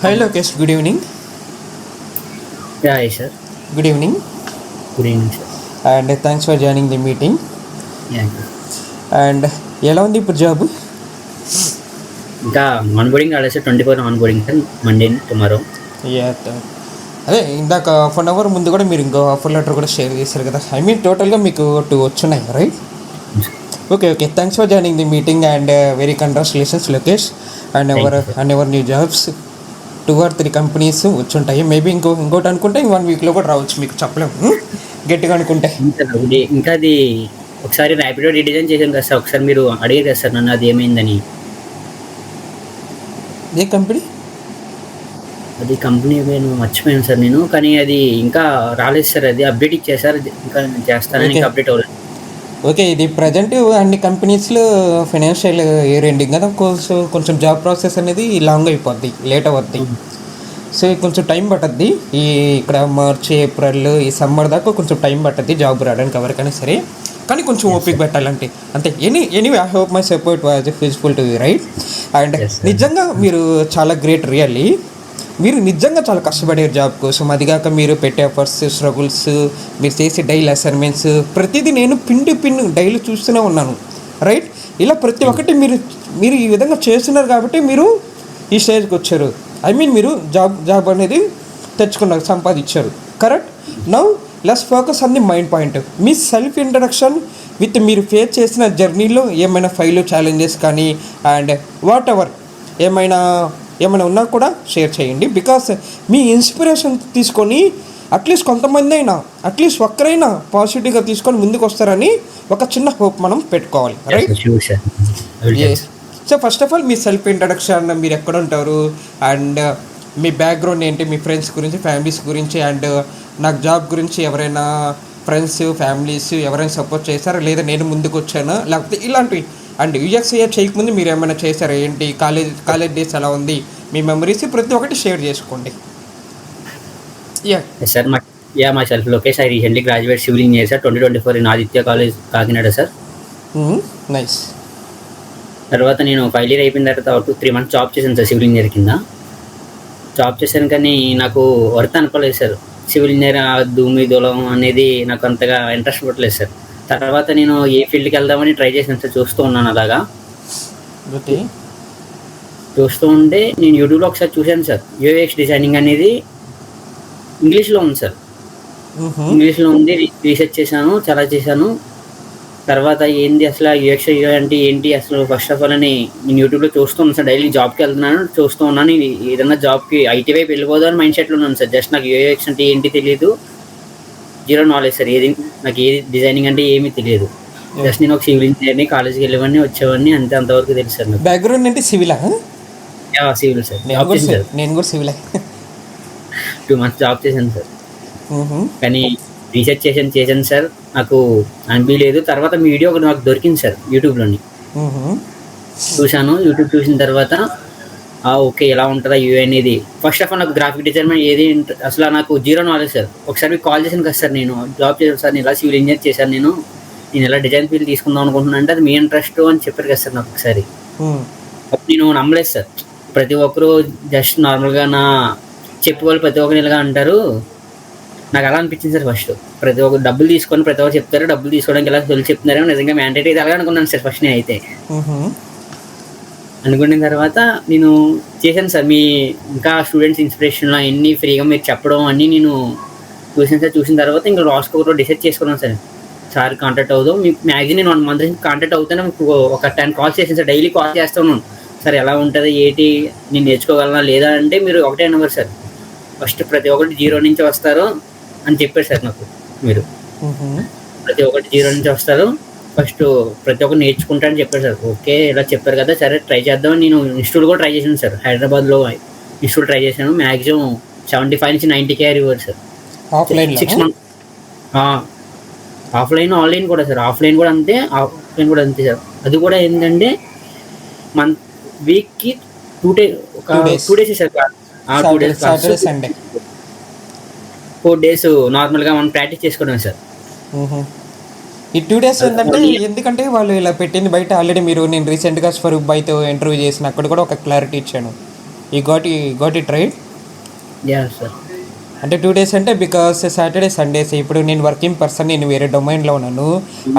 Hi Lokesh, good evening. Yeah, yes, sir. Good evening, Good evening, sir. and thanks for joining the meeting. Yeah. And ఎలా ఉంది ఇప్పుడు job? ఇంకా onboarding రాలేదు sir. 24 onboarding sir. Monday tomorrow. అదే ఇందాక half an hour ముందు కూడా మీరు ఇంకో ఆఫర్ లెటర్ కూడా షేర్ చేశారు కదా. ఐ మీన్ టోటల్గా మీకు 2 వచ్చున్నాయి, right? Okay, thanks for joining the meeting and very congratulations Lokesh and ever new jobs. 2 or 3 companies వచ్చుంటాయి. మేబీ ఇంకోటి అనుకుంటే 1 వీక్లో కూడా రావచ్చు, మీకు చెప్పలేము గట్టిగా అనుకుంటే. ఇంకా అది ఒకసారి ర్యాపిడో రీడిజైన్ చేశాను కదా సార్. ఒకసారి మీరు అడిగారు కదా సార్ నన్ను అది ఏమైందని. ఏ కంపెనీ? అది కంపెనీ నేను మర్చిపోయాను సార్ నేను. కానీ అది ఇంకా రాలేదు సార్. అది అప్డేట్ ఇచ్చేసారు. ఇంకా చేస్తానని ఇంకా అప్డేట్ అవ్వలేదు. ఓకే, ఇది ప్రజెంట్ అన్ని కంపెనీస్లో ఫైనాన్షియల్ ఇయర్ ఎండింగ్ కదా, కొంచెం జాబ్ ప్రాసెస్ అనేది లాంగ్ అయిపోద్ది, లేట్ అవుద్ది. సో కొంచెం టైం పట్టద్ది. ఇక్కడ మార్చ్ ఏప్రిల్ ఈ సమ్మర్ దాకా కొంచెం టైం పట్టద్ది జాబ్ రావడానికి ఎవరికైనా సరే. కానీ కొంచెం ఓపిక పెట్టాలంటే అంతే. Anyway I hope my support was useful to you, right? And నిజంగా మీరు చాలా గ్రేట్, రియల్లీ మీరు నిజంగా చాలా కష్టపడారు జాబ్ కోసం. అదిగాక మీరు పెట్టే ఎఫర్ట్స్, స్ట్రగుల్స్, మీరు చేసే డైలీ అసైన్మెంట్స్, ప్రతిదీ నేను పిన్ డైలీ చూస్తూనే ఉన్నాను, రైట్? ఇలా ప్రతి ఒక్కటి మీరు ఈ విధంగా చేస్తున్నారు కాబట్టి మీరు ఈ స్టేజ్కి వచ్చారు. ఐ మీన్ మీరు జాబ్ అనేది తెచ్చుకున్నారు, సంపాదించారు, correct? Now let's focus on the mind point. Me self introduction with మీరు ఫేస్ చేసిన జర్నీలో ఏమైనా ఛాలెంజెస్ కానీ అండ్ వాట్ ఎవర్ ఏమైనా ఉన్నా కూడా షేర్ చేయండి. బికాస్ మీ ఇన్స్పిరేషన్ తీసుకొని అట్లీస్ట్ కొంతమంది అయినా, అట్లీస్ట్ ఒక్కరైనా పాజిటివ్గా తీసుకొని ముందుకు వస్తారని ఒక చిన్న హోప్ మనం పెట్టుకోవాలి, right? So first of all me self introduction, మీరు ఎక్కడ ఉంటారు అండ్ మీ బ్యాక్గ్రౌండ్ ఏంటి, మీ ఫ్రెండ్స్ గురించి, ఫ్యామిలీస్ గురించి, అండ్ నాకు జాబ్ గురించి ఎవరైనా ఫ్రెండ్స్, ఫ్యామిలీస్ ఎవరైనా సపోర్ట్ చేశారా, లేదా నేను ముందుకు వచ్చానా, లేకపోతే ఇలాంటివి. అండ్ యూఎక్స్ఏ చేయకముందు మీరు ఏమైనా చేశారా, ఏంటి, కాలేజ్ డేస్ ఎలా ఉంది, మీ మెమరీస్ ప్రతి ఒక్కటి షేర్ చేసుకోండి. Sir my self Lokesh. I recently graduate civil engineer sir 2024 in Aditya college Kakinada sir. Nice. తర్వాత నేను ఫైనల్ ఇయర్ అయిపోయిన తర్వాత 3 months జాబ్ చేశాను సార్ సివిల్ ఇంజనీర్ కింద. జాబ్ చేశాను కానీ నాకు వర్త్ అనుకోలేదు సార్. సివిల్ ఇంజనీర్ దుమ్మి దూలం అనేది నాకు అంతగా ఇంట్రెస్ట్ పట్టలేదు సార్. తర్వాత నేను ఏ ఫీల్డ్కి వెళ్దామని ట్రై చేశాను సార్. చూస్తూ ఉన్నాను అలాగా. చూస్తూ ఉంటే నేను యూట్యూబ్లో ఒకసారి చూశాను సార్. యూఎక్స్ డిజైనింగ్ అనేది ఇంగ్లీష్లో ఉంది సార్. ఇంగ్లీష్లో ఉంది. రీసెర్చ్ చేశాను, చాలా చేశాను. తర్వాత ఏంది అసలు యూఎక్స్ అంటే ఏంటి అసలు ఫస్ట్ ఆఫ్ ఆల్ అని నేను యూట్యూబ్లో చూస్తూ ఉన్నాను సార్. డైలీ జాబ్కి వెళ్తున్నాను, చూస్తూ ఉన్నాను. ఏదన్నా జాబ్కి ఐటీ వైపు వెళ్ళిపోదు అని మైండ్ సెట్లో ఉన్నాను సార్. జస్ట్ నాకు యూఎక్స్ అంటే ఏంటి తెలియదు, జీరో నాలెడ్జ్ సార్. నాకు ఏది డిజైనింగ్ అంటే ఏమీ తెలియదు. జస్ట్ నేను ఒక సివిల్ ఇంజనీర్ని, కాలేజ్కి వెళ్ళేవాడిని, వచ్చేవాడిని, అంతవరకు తెలుసు సార్. నాకు బ్యాక్గ్రౌండ్ అంటే సివిలా? Civil sir. నేను కూడా సివిలే. 2 months జాబ్ చేశాను సార్. కానీ రీసెర్చ్ చేశాను సార్. నాకు అనిపించలేదు. తర్వాత మీ వీడియో ఒకటి నాకు దొరికింది సార్ యూట్యూబ్లోని. చూశాను. యూట్యూబ్ చూసిన తర్వాత ఓకే ఎలా ఉంటుందా యూఐ అనేది. ఫస్ట్ ఆఫ్ ఆల్ నాకు గ్రాఫిక్ డిజైన్ ఏది అసలు నాకు జీరో నాలెడ్జ్ సార్. ఒకసారి మీకు కాల్ చేశాను కదా సార్, నేను జాబ్ చేశాను సార్, నేను ఇలా సివిల్ ఇంజనీర్ చేశాను, నేను ఇలా డిజైన్ ఫీల్డ్ తీసుకుందాం అనుకుంటున్నాను అంటే అది మీ ఇంట్రెస్ట్ అని చెప్పారు కదా సార్ నాకు ఒకసారి. అప్పుడు నేను నమ్మలేదు సార్. ప్రతి ఒక్కరు జస్ట్ నార్మల్గా చెప్పేవాళ్ళు ప్రతి ఒక్కరు ఇలాగా అంటారు. నాకు అలా అనిపించింది సార్. ఫస్ట్ ప్రతి ఒక్కరు డబ్బులు తీసుకొని ప్రతి ఒక్కరు చెప్తారు, డబ్బులు తీసుకోవడానికి ఎలా తెలిసి చెప్తున్నారేమో, నిజంగా మ్యాండేట్ ఇది అలాగే అనుకున్నాను సార్ ఫస్ట్ నేను అయితే. అనుకున్న తర్వాత నేను చేశాను సార్. మీ ఇంకా స్టూడెంట్స్ ఇన్స్పిరేషన్లో అన్నీ ఫ్రీగా మీరు చెప్పడం అన్నీ నేను చూసాను సార్. చూసిన తర్వాత ఇంకా లాస్ట్కి ఒకటి డిసైడ్ చేసుకున్నాను సార్. సార్ కాంటాక్ట్ అవుదాం, మీకు మ్యాక్సిమం నేను 1 month నుంచి కాంటాక్ట్ అవుతానే మీకు ఒక 10 calls చేశాను సార్. డైలీ కాల్ చేస్తున్నాను సార్. ఎలా ఉంటుంది ఏంటి, నేను నేర్చుకోగలనా లేదా అంటే మీరు ఒకటే నెంబర్ సార్. ఫస్ట్ ప్రతి ఒక్కటి 0 నుంచి వస్తారు అని చెప్పారు సార్ నాకు. మీరు ప్రతి ఒక్కటి 0 నుంచి వస్తారు, ఫస్ట్ ప్రతి ఒక్కరు నేర్చుకుంటారని చెప్పారు సార్. ఓకే ఇలా చెప్పారు కదా, సరే ట్రై చేద్దామని నేను ఇన్స్టిట్యూట్ కూడా ట్రై చేశాను సార్. హైదరాబాద్లో ఇన్స్టిట్యూట్ ట్రై చేశాను. మ్యాక్సిమం 75 నుంచి 90K ఇవ్వరు సార్. 6 months. ఆఫ్లైన్ ఆన్లైన్ కూడా సార్. ఆఫ్లైన్ కూడా అంతే, ఆఫ్లైన్ కూడా అంతే సార్. అది కూడా ఏంటంటే వీక్కి 2 days సార్. 2 days 4 days నార్మల్గా మనం ప్రాక్టీస్ చేసుకోవడం సార్. ఈ 2 days ఏంటంటే ఎందుకంటే వాళ్ళు ఇలా పెట్టింది బయట ఆల్రెడీ నేను రీసెంట్గా స్వరూప్ బైతో ఇంటర్వ్యూ చేసిన అక్కడ కూడా ఒక క్లారిటీ ఇచ్చాను. ఈ got it right. Yeah sir. అంటే 2 days అంటే బికాస్ సాటర్డే సండేస్ ఇప్పుడు నేను వర్కింగ్ పర్సన్, నేను వేరే డొమైన్లో ఉన్నాను.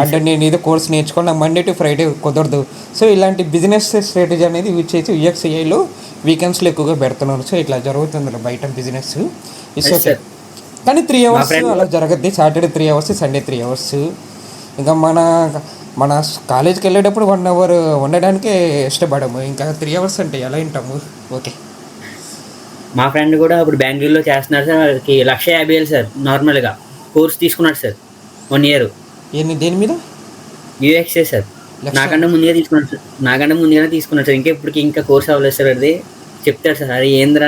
అంటే నేను ఏదో కోర్స్ నేర్చుకున్న మండే టు ఫ్రైడే కుదరదు. సో ఇలాంటి బిజినెస్ స్ట్రాటజీ అనేది యూజ్ చేసి యూఎక్స్ఐలో వీకెండ్స్లో ఎక్కువగా పెడుతున్నాను. సో ఇట్లా జరుగుతుంది బయట business. It's Yes, okay. sir. కానీ 3 hours friend- అలా జరగద్ది. Saturday 3 hours, Sunday 3 hours. ఇంకా మన కాలేజ్కి వెళ్ళేటప్పుడు 1 hour ఉండడానికే ఇష్టపడము. ఇంకా 3 hours అంటే ఎలా వింటాము? ఓకే. మా ఫ్రెండ్ కూడా ఇప్పుడు బెంగళూరులో చేస్తున్నారు సార్. వాళ్ళకి 1,50,000 సార్ నార్మల్గా కోర్స్ తీసుకున్నాడు సార్ 1 year. దేని మీద? యూఎక్సే సార్. నాకంటే ముందుగా తీసుకున్నాడు సార్. ఇంకా కోర్స్ అవ్వలేదు సార్. అది చెప్తాడు సార్, అరే ఏంద్రా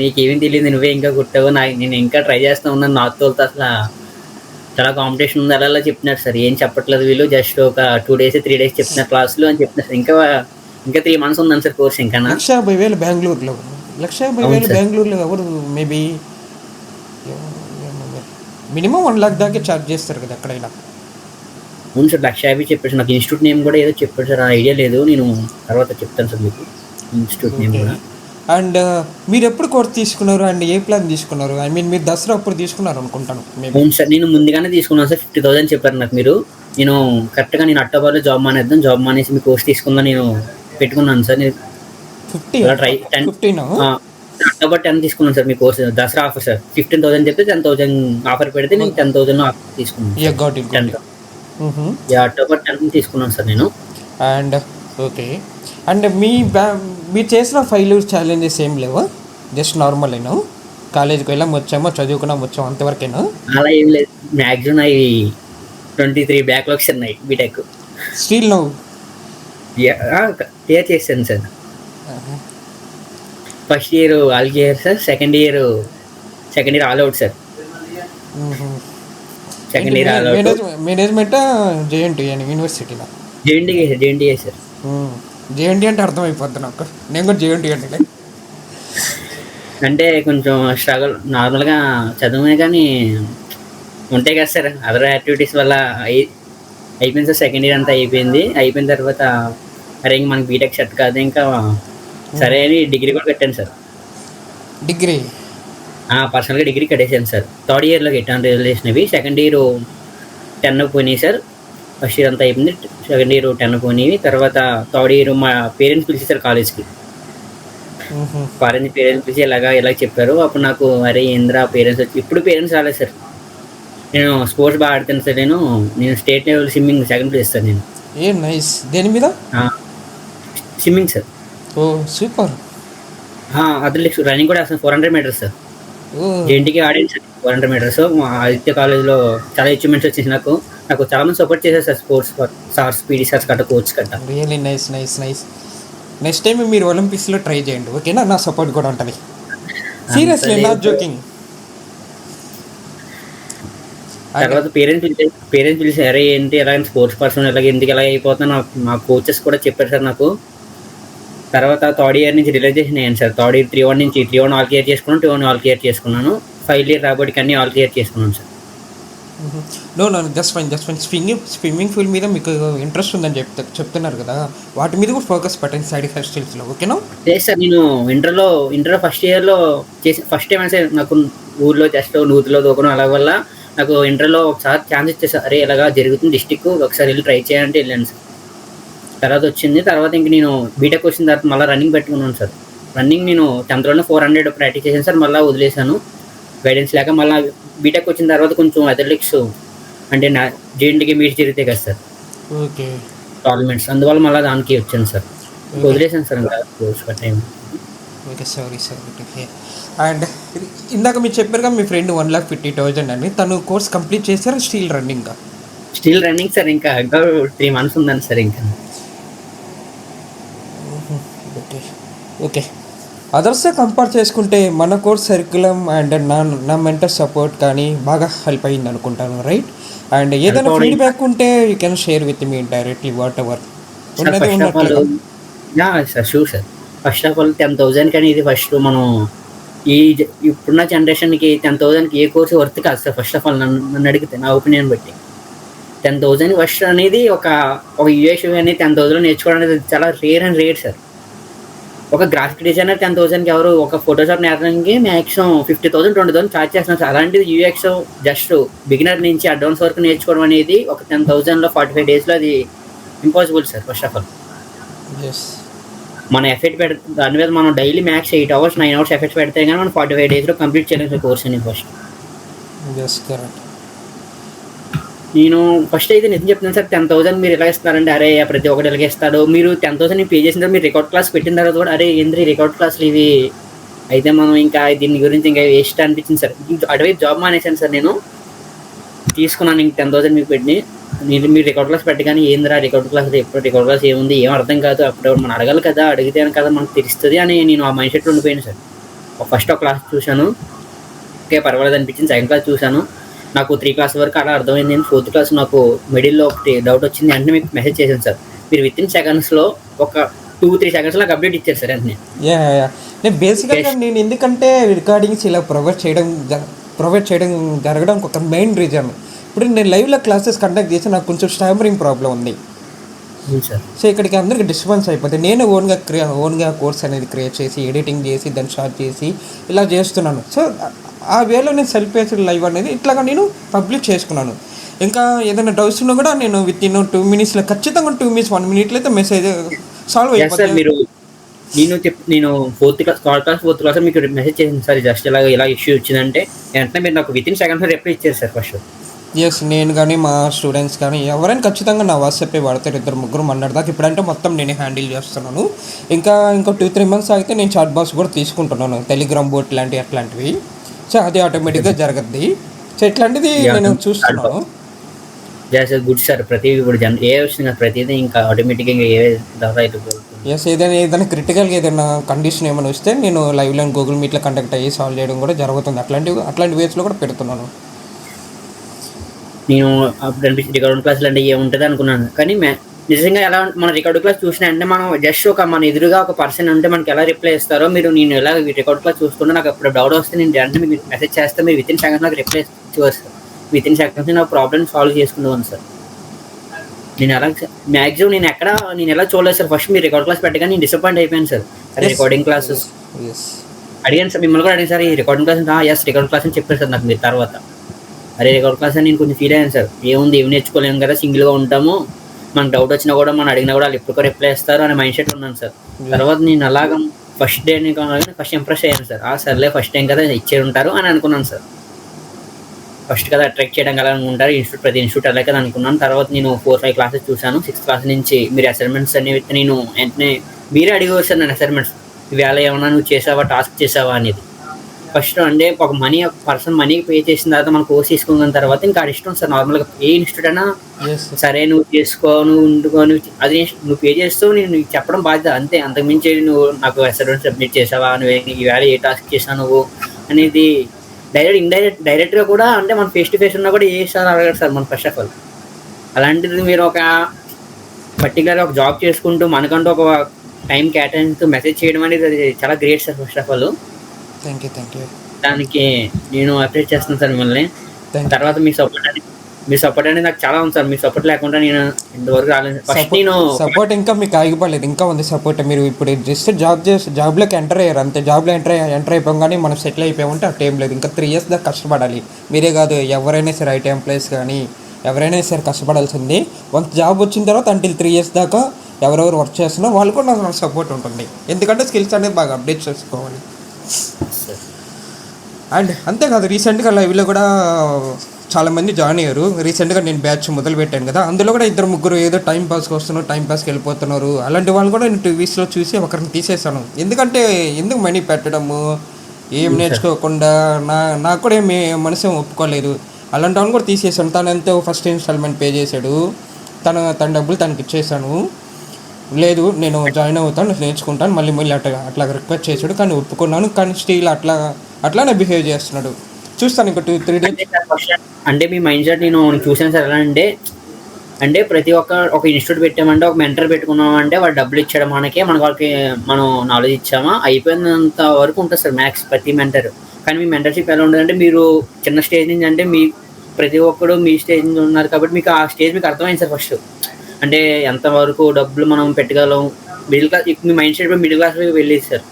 నీకేమీ తెలియదు, నువ్వే ఇంకా కుట్టావు, నేను ఇంకా ట్రై చేస్తూ ఉన్నాను, నాతో తోలుతా, అసలు చాలా కాంపిటీషన్ ఉంది అలా చెప్తున్నారు సార్. ఏం చెప్పట్లేదు వీళ్ళు, జస్ట్ ఒక 2 days 3 days చెప్తున్నారు క్లాసులు అని చెప్తున్నారు సార్. ఇంకా 3 months ఉందని సార్ కోర్స్. ఇంకా 1,50,000 బెంగళూరులో, 1,50,000 బెంగళూరులో ఎవరు మేబీ మినిమం 1 lakh దాకా ఛార్జ్ చేస్తారు కదా ఎక్కడైనా. అవును సార్, 1,50,000 చెప్పారు సార్. నాకు ఇన్స్టిట్యూట్ నేమ్ కూడా ఏదో చెప్పాడు సార్, ఆ ఐడియా లేదు, నేను తర్వాత చెప్తాను సార్ మీకు ఇన్స్టిట్యూట్ నేమ్ కూడా. అండ్ మీరు ఎప్పుడు కోర్స్ తీసుకున్నారు అండ్ ఏ ప్లాన్ తీసుకున్నారు? ఐ మీన్ మీరు దసరా అప్పుడు తీసుకున్నారు అనుకుంటాను మేబీ. అవును సార్, నేను ముందుగానే తీసుకున్నాను సార్. 50,000 చెప్పారు నాకు మీరు. నేను కరెక్ట్గా అక్టోబర్లో జాబ్ మానేసి మీ కోర్స్ తీసుకుందాం నేను పెట్టుకున్నాను సార్. నేను 15 అక్టోబర్ 10 తీసుకున్నాను సార్ మీ కోర్స్. Dasara offer sir. 15,000 చెప్తే 10,000 ఆఫర్ పెడితే నేను 10,000 ఆఫర్ తీసుకున్నాను. అక్టోబర్ 10 తీసుకున్నాను సార్ నేను. And okay. అండ్ మీరు చేసిన 5 years ఛాలెంజెస్ ఏం లేవా? జస్ట్ నార్మల్ అయినా కాలేజీకి వెళ్ళాం వచ్చామో చదువుకున్నాం వచ్చాము అంతవరకేనా? అలా ఏం లేదు. మ్యాక్సిమం అవి 23 బ్యాక్లాగ్స్ ఉన్నాయి బీటెక్. స్టిల్ నో క్లియర్ చేశాను sir. First year all clear sir. Second year all out sir. Second year all out. Management JNT యూనివర్సిటీలో జేఎన్టీఏ సార్. జేఎన్టీ అంటే అర్థమైపోద్ది నాకు. నేను కూడా జేఎన్టీ అంటే కొంచెం స్ట్రగుల్. నార్మల్గా చదువునే కానీ ఉంటాయి కదా సార్, అదర్ యాక్టివిటీస్ వల్ల అయిపోయింది సార్. సెకండ్ ఇయర్ అంతా అయిపోయిన తర్వాత అరే ఇంక మనకి బీటెక్ సెట్ కాదు ఇంకా, సరే అని డిగ్రీ కూడా కట్టాను సార్. డిగ్రీ పర్సనల్గా డిగ్రీ కట్టేసాను సార్. థర్డ్ ఇయర్లో కట్టాను రిజల్యూషన్ అవి. సెకండ్ ఇయర్ 10 పోయినాయి సార్. ఫస్ట్ ఇయర్ అంతా అయిపోయింది, సెకండ్ ఇయర్ 10 పోయినాయి. తర్వాత థర్డ్ ఇయర్ మా పేరెంట్స్ పిలిచేసారు కాలేజ్కి. పేరెంట్స్ పిలిచి ఇలా చెప్పారు. అప్పుడు నాకు అరే ఏంద్రా పేరెంట్స్ వచ్చి, ఇప్పుడు పేరెంట్స్ రాలేదు సార్. నేను స్పోర్ట్స్ బాగా ఆడతాను సార్. నేను state level swimming second place sir. నేను నైస్. దేని మీద? Swimming sir. Oh super. Athletics running కూడా వేస్తాను 400 meters సార్. జేఎన్టీకి ఆడాను సార్ 400 meters. మా ఆదిత్య కాలేజ్లో చాలా అచీవ్మెంట్స్ వచ్చేసి నాకు చాలా మంది సపోర్ట్ చేశారు sir. Sports sirs, PD sirs కట్ట, కోచ్ కట్ట. Really nice. నెక్స్ట్ టైం మీరు ఒలింపిక్స్లో ట్రై చేయండి, ఓకేనా? నా సపోర్ట్ కూడా ఉంటుంది. Seriously, not joking. తర్వాత పేరెంట్స్ పిలిచి అరే ఏంటి ఎలా స్పోర్ట్స్ పర్సన్ ఎందుకు అయిపోతున్నా మా కోచెస్ కూడా చెప్పారు సార్ నాకు. తర్వాత థర్డ్ ఇయర్ నుంచి రిలైజేషన్ అయ్యాను సార్. థర్డ్ ఇయర్ 3-1 నుంచి 3-1 ఆల్ క్లియర్ చేసుకున్నాను, 2-1 ఆల్ క్లియర్ చేసుకున్నాను. 5 year రాబోటికి అన్ని ఆల్ క్లియర్ చేసుకున్నాను sir. No just fine. Swimming field మీద మీకు ఇంట్రెస్ట్ ఉందని చెప్తున్నారు కదా, వాటి మీద కూడా ఫోకస్ పెట్టండి సైడ్ హెయిర్ ఓకేనా? లేదు సార్, నేను ఇంటర్ ఫస్ట్ ఇయర్లో ఫస్ట్ టైం అయితే నాకు ఊర్లో జస్ట్ నూతిలో దూకడం అలా వల్ల నాకు ఇంటర్లో ఒకసారి ఛాన్స్ ఇచ్చేసారు. అరే ఇలాగా జరుగుతుంది డిస్టిక్, ఒకసారి వెళ్ళి ట్రై చేయాలంటే వెళ్ళాను సార్. తర్వాత వచ్చింది. తర్వాత ఇంక నేను బీటెక్ వచ్చిన తర్వాత మళ్ళీ రన్నింగ్ పెట్టుకున్నాను సార్. రన్నింగ్ నేను 10th 400 ప్రాక్టీస్ చేశాను సార్. మళ్ళీ వదిలేశాను గైడెన్స్ లేక. మళ్ళీ బీటెక్ వచ్చిన తర్వాత కొంచెం అథ్లెటిక్స్ అంటే జేఎన్టీకి మీట్ జరిగితే కదా సార్ ఓకే టోర్నమెంట్స్, అందువల్ల మళ్ళీ దానికి వచ్చాను సార్. వదిలేశాను సార్ ఇంకా course time. Okay sorry. And ఇందాక మీరు చెప్పారుగా మీ ఫ్రెండ్ 1,50,000 అని, తను కోర్స్ కంప్లీట్ చేశారా? Still running sir. ఇంకా 3 months ఉందండి సార్. ఇంకా ఓకే. అదర్స్తో కంపేర్ చేసుకుంటే మన కోర్స్ సర్క్యులం అండ్ నా మెంటర్ సపోర్ట్ కానీ బాగా హెల్ప్ అయ్యింది అనుకుంటాను, రైట్? అండ్ ఏదైనా ఫీడ్బ్యాక్ ఉంటే you can share with me directly what ever ఉన్నది ఉన్నట్లుగా. Sir sure sir. First of all 10,000 కానీ ఇది ఫస్ట్ మనం ఇప్పుడున్న జనరేషన్కి 10,000కి ఏ కోర్సు వర్త్ కాదు సార్. ఫస్ట్ ఆఫ్ ఆల్ నన్ను అడిగితే నా ఒపీనియన్ బట్టి 10,000 ఫస్ట్ అనేది ఒక యూఎస్ అనేది 10,000 నేర్చుకోవడం అనేది చాలా రేర్ సార్. ఒక గ్రాఫిక్ డిజైనర్ 10,000కి ఎవరు ఒక ఫోటోషాప్ నేర్పడానికి మ్యాక్సిమం 50,000 20,000 ఛార్జ్ చేస్తున్నారు సార్. అలాంటిది యూఎక్స్ జస్ట్ బిగినర్ నుంచి అడ్వాన్స్ వరకు నేర్చుకోవడం అనేది ఒక 10,000లో 45 డేస్లో అది impossible sir. First of all yes మన ఎఫెక్ట్ దాని మీద మనం daily max 8 hours 9 hours effects పెడితే కానీ మనం 45 డేస్లో కంప్లీట్ చేయలేము సార్ కోర్స్ అనేది. First yes correct. నేను ఫస్ట్ అయితే నిజం చెప్తున్నాను సార్, 10,000 మీరు ఎలా ఇస్తున్నారంటే అరే ప్రతి ఒక్కటి ఎలాగ ఇస్తాడు. మీరు 10,000 పే చేసిన తర్వాత మీరు రికార్డ్ క్లాస్ పెట్టిన తర్వాత కూడా అరే ఏంద్రీ రికార్డ్ క్లాసులు ఇవి అయితే మనం ఇంకా దీని గురించి ఇంకా వేస్ట్ అనిపించింది సార్. అటువైపు జాబ్ మానేశాను సార్. నేను తీసుకున్నాను ఇంక 10,000 మీకు పెట్టి మీరు రికార్డ్ క్లాస్ పెట్టగానే ఏంద్రా రికార్డ్ క్లాస్ ఎప్పుడు రికార్డ్ క్లాస్ ఏముంది ఏం అర్థం కాదు, అప్పుడు మనం అడగాలి కదా, అడిగితే కదా మనకు తెలుస్తుంది అని నేను ఆ మైండ్ సెట్లో ఉండిపోయాను సార్. ఫస్ట్ ఒక క్లాస్ చూశాను, ఓకే పర్వాలేదు అనిపించింది. సెకండ్ క్లాస్ చూశాను, నాకు 3 క్లాస్ వరకు అలా అర్థమైంది. 4th క్లాస్ నాకు మిడిల్లో ఒకటి డౌట్ వచ్చింది, అంటే మీకు మెసేజ్ చేశాను సార్. మీరు విత్ ఇన్ సెకండ్స్లో ఒక 2-3 seconds నాకు అప్డేట్ ఇచ్చారు సార్ వెంటనే. నేను బేసిక్గా నేను ఎందుకంటే రికార్డింగ్స్ ఇలా ప్రొవైడ్ చేయడం జరగడానికి ఒక మెయిన్ రీజన్, ఇప్పుడు నేను లైవ్లో క్లాసెస్ కండక్ట్ చేసి నాకు కొంచెం స్టామరింగ్ ప్రాబ్లం ఉంది సార్. సో ఇక్కడికి అందరికి డిస్టర్బెన్స్ అయిపోతుంది. నేను ఓన్గా కోర్స్ అనేది క్రియేట్ చేసి ఎడిటింగ్ చేసి దాన్ని స్టార్ట్ చేసి ఇలా చేస్తున్నాను. సో ఆ వేలో నేను సెల్ఫ్ బేస్డ్ లైవ్ అనేది ఇట్లాగా నేను పబ్లిష్ చేసుకున్నాను. ఇంకా ఏదైనా డౌట్స్ ఉన్నా కూడా నేను విత్ ఇన్ 2 minutesలో ఖచ్చితంగా 2 minutes 1 minute అయితే మెసేజ్ సాల్వ్ అయిపోతుంది. మీరు నేను 4th క్లాస్ మీకు మెసేజ్ చేసింది సార్, జస్ట్ ఇలా ఇష్యూ వచ్చిందంటే వెంటనే మీరు నాకు విత్ ఇన్ సెకండ్స్లో రిప్లై ఇచ్చారు సార్ ఫస్ట్. ఎస్ నేను కానీ మా స్టూడెంట్స్ కానీ ఎవరైనా ఖచ్చితంగా నా వాట్సాపే వాడతారు, 2-3 మొన్నటి దాకా. ఇప్పుడంటే మొత్తం నేనే హ్యాండిల్ చేస్తున్నాను. ఇంకో 2-3 months అయితే నేను చాట్ బాక్స్ కూడా తీసుకుంటున్నాను, టెలిగ్రామ్ బోట్ అట్లాంటివి. సో అది ఆటోమేటిక్గా జరగద్ది. సో ఇట్లాంటిది నేను చూస్తున్నాను. Good sir. ప్రతి ఇప్పుడు ఏ వచ్చింది కదా ప్రతిదీ ఇంకా ఆటోమేటిక్గా ఏ ఎస్ ఏదైనా క్రిటికల్గా ఏదైనా కండిషన్ ఏమైనా వస్తే నేను లైవ్లో గూగుల్ మీట్లో కండక్ట్ అయ్యి సాల్వ్ చేయడం కూడా జరుగుతుంది. అట్లాంటి వేస్లో కూడా పెడుతున్నాను. నేను అప్పుడు అనిపించింది రికార్డింగ్ క్లాసులు అంటే ఏముంటుంది అనుకున్నాను, కానీ నిజంగా ఎలా మన రికార్డింగ్ క్లాస్ చూసినా అంటే మనం జస్ట్ మన ఎదురుగా ఒక పర్సన్ ఉంటే మనకి ఎలా రిప్లై ఇస్తారో నేను ఎలా రికార్డ్ క్లాస్ చూసుకుంటే నాకు అప్పుడు డౌట్ వస్తే నేను వెంటనే మీకు మెసేజ్ చేస్తే మీరు విత్ ఇన్ సెకండ్స్ నాకు రిప్లై ఇచ్చేవారు సార్. విత్ ఇన్ సెకండ్స్ నా ప్రాబ్లమ్ సాల్వ్ చేసుకునేవాను సార్. నేను అలా మ్యాక్సిమం నేను ఎలా చూడలేదు సార్. ఫస్ట్ మీరు రికార్డ్ క్లాస్ పెట్టగా నేను డిసప్పాయింట్ అయిపోయాను సార్. అరే రికార్డింగ్ క్లాసెస్ అడిగాను సార్, మిమ్మల్ని కూడా అడిగాను సార్ ఈ recording class yes recording class అని చెప్పారు సార్ నాకు మీరు తర్వాత. అరే రికార్డ్ క్లాస్ అని నేను కొంచెం ఫీల్ అయ్యాను సార్. ఏం నేర్చుకోలేము కదా, సింగిల్గా ఉంటాము, మనకు డౌట్ వచ్చినా కూడా మనం అడిగినా కూడా వాళ్ళు ఎప్పుడు రిప్లై ఇస్తారు అనే మైండ్ సెట్ ఉన్నాను సార్. తర్వాత నేను అలాగ ఫస్ట్ డే ఫస్ట్ ఇంప్రెస్ అయ్యాను సార్. సర్లే ఫస్ట్ టైం కదా ఇచ్చే ఉంటారు అని అనుకున్నాను సార్. ఫస్ట్ కదా అట్రాక్ట్ చేయడం కదా అనుకుంటారు ప్రతి ఇన్స్టిట్యూట్ అలా కదా అనుకున్నాను. తర్వాత నేను 4-5 క్లాసెస్ చూశాను. 6th క్లాస్ నుంచి మీరు అసైన్మెంట్స్ అనేవి నేను వెంటనే మీరే అడిగేవారు సార్ నేను అసైన్మెంట్స్ ఇవాళ ఏమన్నా నువ్వు చేసావా టాస్క్ చేసావా అనేది. ఫస్ట్ అంటే ఒక పర్సన్ మనీ పే చేసిన తర్వాత మనం కోర్స్ తీసుకున్న తర్వాత ఇంకా అది ఇష్టం సార్. నార్మల్గా ఏ ఇన్స్టిట్యూట్ అయినా సరే నువ్వు చేసుకో, నువ్వు ఉండుకోను, అది నువ్వు పే చేస్తూ నేను చెప్పడం బాధ్యత అంతే. అంతకుమించి నువ్వు నాకు అసైన్మెంట్ సబ్మిట్ చేసావా, నువ్వు ఈవేళ ఏ టాస్క్ చేసావు నువ్వు అనేది డైరెక్ట్గా కూడా అంటే మన ఫేస్ టు ఫేస్ ఉన్నా కూడా ఏ సార్ అడగడు సార్ మన ఫస్ట్ ఆఫ్ ఆల్. అలాంటిది మీరు ఒక పర్టికులర్గా ఒక జాబ్ చేసుకుంటూ మనకంటూ ఒక టైం కేటాయిస్తూ మెసేజ్ చేయడం అనేది అది చాలా great sir first of all. Thank you. దానికి నేను అప్రిషియేట్ చేస్తాను సార్ మిమ్మల్ని. తర్వాత మీ సపోర్ట్ అనేది నాకు చాలా ఉంది సార్. మీ సపోర్ట్ లేకుండా నేను ఇంతవరకు రాలేదు. ఫస్ట్ నేను సపోర్ట్ ఇంకా మీకు ఆగిపోలేదు, ఇంకా ఉంది సపోర్ట్. మీరు ఇప్పుడు జస్ట్ జాబ్లోకి ఎంటర్ అయ్యారు అంతే. జాబ్లో ఎంటర్ అయిపోగానే మనం సెటిల్ అయిపోయామంటే ఆ టైం లేదు. ఇంకా 3 years దాకా కష్టపడాలి. మీరే కాదు ఎవరైనా సరే ఐటీ ఎంప్లాయీస్ కానీ ఎవరైనా సరే కష్టపడాల్సింది. వన్స్ జాబ్ వచ్చిన తర్వాత అంటిల్ 3 years దాకా ఎవరెవరు వర్క్ చేస్తున్నా వాళ్ళు కూడా నాకు సపోర్ట్ ఉంటుంది. ఎందుకంటే స్కిల్స్ అనేది బాగా అప్డేట్ చేసుకోవాలి. అండ్ అంతేకాదు రీసెంట్గా లైవ్లో కూడా చాలామంది జాయిన్ అయ్యారు. రీసెంట్గా నేను బ్యాచ్ మొదలు పెట్టాను కదా, అందులో కూడా 2-3 ఏదో టైం పాస్కి వస్తున్నారు, టైం పాస్కి వెళ్ళిపోతున్నారు. అలాంటి వాళ్ళు కూడా నేను 2 weeksలో చూసి ఒకరిని తీసేసాను. ఎందుకు మనీ పెట్టడము, ఏం నేర్చుకోకుండా నాకు కూడా ఏమి మనసు ఒప్పుకోలేదు. అలాంటి వాళ్ళని కూడా తీసేసాను. తను ఎంతో ఫస్ట్ ఇన్స్టాల్మెంట్ పే చేశాడు, తన డబ్బులు తనకి ఇచ్చేసాను. లేదు నేను జాయిన్ అవుతాను, నేర్చుకుంటాను, మళ్ళీ అట్లా రిక్వెస్ట్ చేశాడు కానీ ఒప్పుకున్నాను. కానీ స్టిల్ అట్లానే బిహేవ్ చేస్తున్నాడు. చూస్తాను ఇంకో 2-3 days. అంటే మీ మైండ్ సెట్ నేను చూసాను సార్. ఎలా అంటే ప్రతి ఒక ఇన్స్టిట్యూట్ పెట్టామంటే ఒక మెంటర్ పెట్టుకున్నామంటే వాడు డబ్బులు ఇచ్చాడు వాళ్ళకి మనం నాలెడ్జ్ ఇచ్చామా అయిపోయినంత వరకు ఉంటుంది సార్ మ్యాక్స్ ప్రతి మెంటర్. కానీ మీ మెంటర్షిప్ ఎలా ఉంటుందంటే మీరు చిన్న స్టేజ్ నుంచి అంటే మీ ప్రతి ఒక్కరు మీ స్టేజ్ నుంచి ఉన్నారు కాబట్టి మీకు ఆ స్టేజ్ మీకు అర్థమైంది సార్ ఫస్ట్. అంటే ఎంతవరకు డబ్బులు మనం పెట్టగలం, మిడిల్ క్లాస్, మీ మైండ్ సెట్ మిడిల్ క్లాస్ వెళ్ళేది సార్.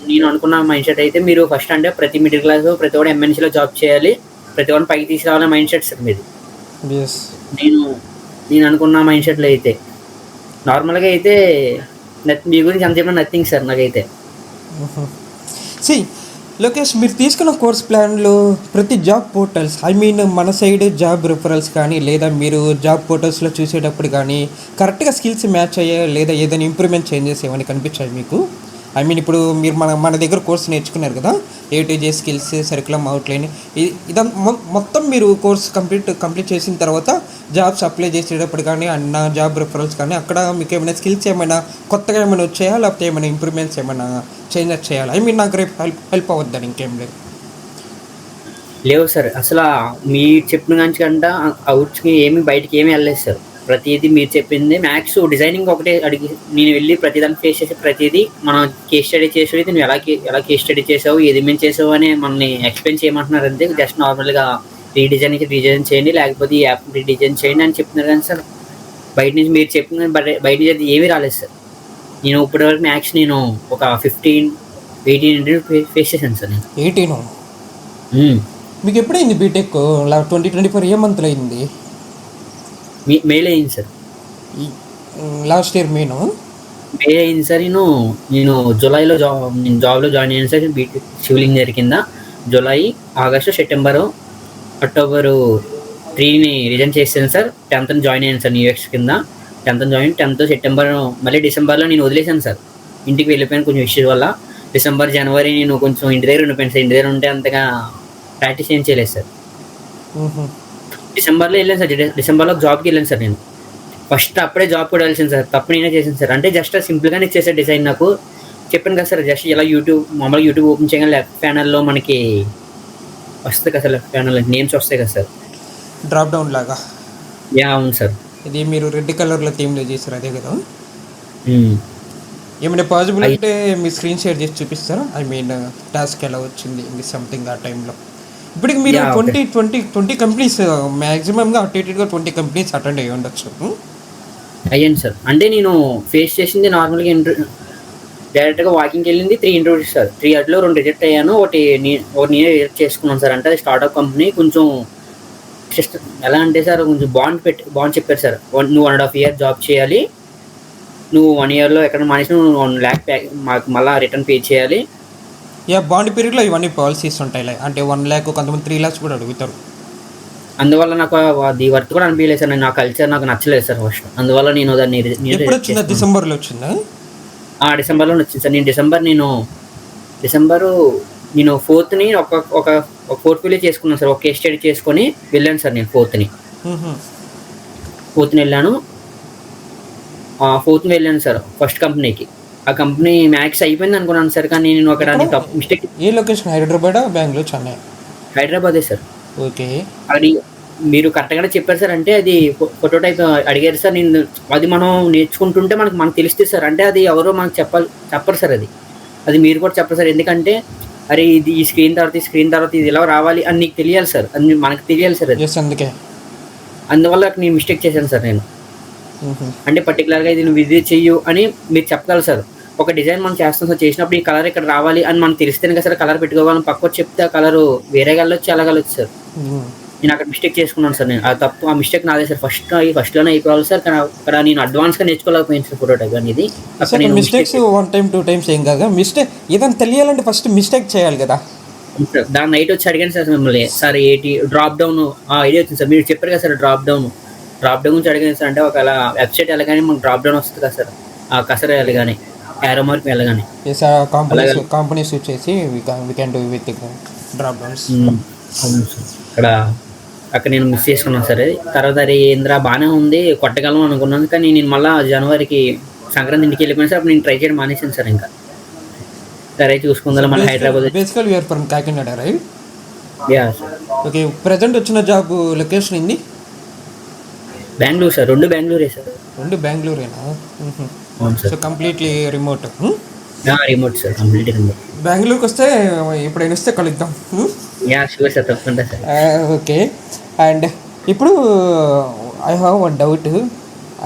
నేను అనుకున్న మైండ్ సెట్ అయితే మీరు ఫస్ట్ అంటే ప్రతి మిడిల్ క్లాస్ ప్రతి ఒక్కరు ఎంఎన్సీలో జాబ్ చేయాలి, ప్రతి ఒక్కరిని పైకి తీసుకురావాలనే మైండ్ సెట్ సార్ మీది. నేను నేను అనుకున్న మైండ్ సెట్లో అయితే నార్మల్గా అయితే మీ గురించి అంత చెప్పిన నథింగ్ సార్ నాకైతే. సి లోకేష్, మీరు తీసుకున్న కోర్స్ ప్లాన్లో ప్రతి జాబ్ పోర్టల్స్, ఐ మీన్ మన సైడ్ జాబ్ రిఫరల్స్ కానీ లేదా మీరు జాబ్ పోర్టల్స్లో చూసేటప్పుడు కానీ కరెక్ట్గా స్కిల్స్ మ్యాచ్ అయ్యా లేదా ఏదైనా ఇంప్రూవ్మెంట్ చేంజెస్ ఏమైనా కనిపించాయి మీకు? ఐ మీన్ ఇప్పుడు మీరు మన దగ్గర కోర్స్ నేర్చుకున్నారు కదా, A-to-Z స్కిల్స్, సర్కులమ్, అవుట్లైన్, ఇదంతా మొత్తం మీరు కోర్స్ కంప్లీట్ చేసిన తర్వాత జాబ్స్ అప్లై చేసేటప్పుడు కానీ అన్న జాబ్ రిఫరల్స్ కానీ అక్కడ మీకు ఏమైనా స్కిల్స్ ఏమైనా కొత్తగా ఏమైనా వచ్చాయా, లేకపోతే ఏమైనా ఇంప్రూవ్మెంట్స్ ఏమైనా చేంజెస్ చేయాలి? ఐ మీన్ నాకు రేపు హెల్ప్ అవ్వద్దని ఇంకేం లేదు. లేవు సార్, అసలు మీరు చెప్పిన దానికంటే అవుట్స్కి ఏమి బయటికి ఏమి వెళ్ళలేదు సార్. ప్రతిదీ మీరు చెప్పింది మ్యాథ్స్ డిజైనింగ్ ఒకటే అడిగి నేను వెళ్ళి ప్రతిదాన్ని ఫేస్ చేసి ప్రతిదీ మనం కేస్ స్టడీ చేసేది నువ్వు ఎలా కేస్ స్టడీ చేసావు, ఏది మేము చేసావు అని మనల్ని ఎక్స్ప్లెయిన్ చేయమంటున్నారు అంతే. జస్ట్ నార్మల్గా రీడిజైన్ చేయండి, లేకపోతే ఈ యాప్ రీడిజైన్ చేయండి అని చెప్తున్నారు కానీ సార్ బయట నుంచి మీరు చెప్పిన బయట నుంచి ఏమీ రాలేదు సార్. నేను ఇప్పటివరకు మ్యాథ్స్ నేను ఒక 15-18 ఇంటర్వ్యూ ఫేస్ చేశాను సార్. నేను 18. మీకు ఎప్పుడైంది బీటెక్? 2024 ఏ మంత్లో అయింది? మెయిల్ అయింది సార్, లాస్ట్ ఇయర్ మెయిల్ అయింది సార్. నేను జూలైలో జాబ్లో జాయిన్ అయ్యాను సార్, బీటెక్ సివిల్ ఇంజనీర్ కింద. జూలై, ఆగస్టు, సెప్టెంబరు, అక్టోబరు 3ని రిజైన్ చేశాను సార్. 10th జాయిన్ అయ్యాను సార్ న్యూఎక్స్ కింద. 10th సెప్టెంబర్, మళ్ళీ డిసెంబర్లో నేను వదిలేశాను సార్, ఇంటికి వెళ్ళిపోయాను కొంచెం ఇష్యూస్ వల్ల. డిసెంబర్, జనవరి నేను కొంచెం ఇంటి దగ్గర ఉండిపోయాను సార్. ఇంటి దగ్గర ఉంటే అంతగా ప్రాక్టీస్ ఏం చేయలేదు సార్. డిసెంబర్లో వెళ్ళాను సార్, డిసెంబర్లో జాబ్కి వెళ్ళాను సార్. నేను ఫస్ట్ అప్పుడే జాబ్ కూడా వెళ్ళాను సార్, తప్పు నేనే చేశాను సార్. అంటే జస్ట్ సింపుల్గానే ఇచ్చేసారు డిజైన్. నాకు చెప్పాను కదా సార్, జస్ట్ ఇలా మామూలుగా యూట్యూబ్ ఓపెన్ చేయగానే లెఫ్ట్ ప్యానల్లో మనకి వస్తాయి కదా సార్, లెఫ్ట్ ప్యానల్ నేమ్స్ వస్తాయి కదా సార్, డ్రాప్ డౌన్ లాగా. అవును సార్. ఇది మీరు రెడ్ కలర్లో థీమ్లో చేశారు అదే కదా? ఏమైనా పాసిబుల్ అంటే మీ స్క్రీన్ షేర్ చేసి చూపిస్తారా? ఐ మీన్ టాస్క్ ఎలా వచ్చింది సంథింగ్ ఆ టైంలో. ఇప్పటికి మీరు 20 కంపెనీస్ మ్యాక్సిమంగా అటెండెడ్గా 20 కంపెనీస్ అటెండ్ అయ్యి ఉండొచ్చు. అయ్యాను సార్. అంటే నేను ఫేస్ చేసింది నార్మల్గా డైరెక్ట్గా వాకింగ్కి వెళ్ళింది 3 ఇంటర్వ్యూస్ సార్. 3 వాటిలో 2 రిజెక్ట్ అయ్యాను, ఒకటి నేనే రిజెక్ట్ చేసుకున్నాను సార్. అంటే అది స్టార్ట్అప్ కంపెనీ. కొంచెం ఎలా అంటే సార్ కొంచెం బాండ్ చెప్పారు సార్, నువ్వు 1.5 year జాబ్ చేయాలి, నువ్వు 1 yearలో ఎక్కడ మానేసి నువ్వు 1 lakh మాకు మళ్ళీ రిటర్న్ పే చేయాలి. బాండ్ పీరియడ్లో ఇవన్నీ పాలసీస్ ఉంటాయి, అంటే 1 lakh, కొంతమంది 3 lakhs కూడా అడుగుతారు. అందువల్ల నాకు అది వర్త్ కూడా అనిపించలేదు సార్. నా కల్చర్ నాకు నచ్చలేదు సార్ ఫస్ట్. అందువల్ల నేను దాన్ని డిసెంబర్లో వచ్చిందా? డిసెంబర్లో వచ్చింది సార్. డిసెంబరు నేను 4th ఒక పోర్ట్ఫోలియో చేసుకున్నాను సార్. ఒక కేస్ స్టడీ చేసుకొని వెళ్ళాను సార్. నేను 4th వెళ్ళాను. 4th వెళ్ళాను సార్ ఫస్ట్ కంపెనీకి. ఆ కంపెనీ మ్యాక్స్ అయిపోయింది అనుకున్నాను సార్, కానీ నేను అక్కడ మిస్టేక్. ఏ లొకేషన్? హైదరాబాద్, బెంగళూరు, చెన్నై? హైదరాబాదే సార్. ఓకే. అది మీరు కరెక్ట్గానే చెప్పారు సార్. అంటే అది ఫోటోటైప్ అడిగారు సార్. అది మనం నేర్చుకుంటుంటే మనకు తెలుస్తుంది సార్. అంటే అది ఎవరో మనకు చెప్పరు సార్. అది మీరు కూడా చెప్పరు సార్. ఎందుకంటే అరే ఇది ఈ స్క్రీన్ తర్వాత ఇది ఎలా రావాలి అని నీకు తెలియాలి సార్, అది మనకు తెలియాలి సార్. అది అందుకే అందువల్ల నేను మిస్టేక్ చేశాను సార్. నేను అంటే పర్టికులర్గా ఇది నువ్వు ఇది చెయ్యు అని మీరు చెప్పగలరు సార్. ఒక డిజైన్ మనం చేస్తాం సార్, చేసినప్పుడు ఈ కలర్ ఇక్కడ రావాలి అని మనకు తెలిస్తేనే కదా సార్ కలర్ పెట్టుకోవాలని. పక్క చెప్తే ఆ కలర్ వేరేగా వెళ్ళొచ్చు, అలాగ వెళ్ళొచ్చు సార్. నేను అక్కడ మిస్టేక్ చేసుకున్నాను సార్. నేను అది తప్పు, ఆ మిస్టేక్ నాదే సార్. ఫస్ట్లోనే అయిపోవాలి సార్, కానీ అక్కడ నేను అడ్వాన్స్గా నేర్చుకోలేకపోయాను సార్ ఫోటోటైప్ అనేది. మిస్టేక్స్ 1 time 2 times ఏం కాదు. మిస్టేక్ ఏదైనా తెలియాలంటే ఫస్ట్ మిస్టేక్ చేయాలి కదా. దాని నైట్ వచ్చి అడిగాను సార్ మిమ్మల్ని, సార్ ఏంటి డ్రాప్ డౌన్ ఐడియా వచ్చింది సార్. మీరు చెప్పారు కదా సార్ డ్రాప్ డౌన్ గురించి అడిగాను సార్. అంటే ఒకవేళ వెబ్సైట్ వెళ్ళగానే మనకు డ్రాప్ డౌన్ వస్తుంది కదా సార్, ఆ కసర వెళ్ళగానే యారో మార్క్ వెళ్ళగానే కంపెనీస్ వచ్చేసి we can do with drop downs. అవును సార్. అక్కడ నేను మిస్ చేసుకున్నాను సార్. తర్వాత అరే ఏంద్రా బాగానే ఉంది కొట్టగలం అనుకున్నాను, కానీ నేను మళ్ళీ జనవరికి సంక్రాంతి ఇంటికి వెళ్ళిపోయినా సార్. అప్పుడు నేను ట్రై చేయడం మానేసాను సార్. ఇంకా సరే చూసుకుందా మళ్ళీ Hyderabad. Basically you are from Kakinada, right? Yeah sir. Okay. Present వచ్చిన జాబ్ లొకేషన్ ఏంది? బెంగళూరు సార్. 2 బెంగళూరే సార్. 2 బెంగళూరేనా? అవును sir. So completely remote? Remote sir, completely remote. బెంగళూరుకి వస్తే ఎప్పుడైనా వస్తే కలుద్దాం. యా షూర్ సార్, తప్పకుండా సార్. ఓకే. అండ్ ఇప్పుడు ఐ హ్యావ్ వన్ డౌట్.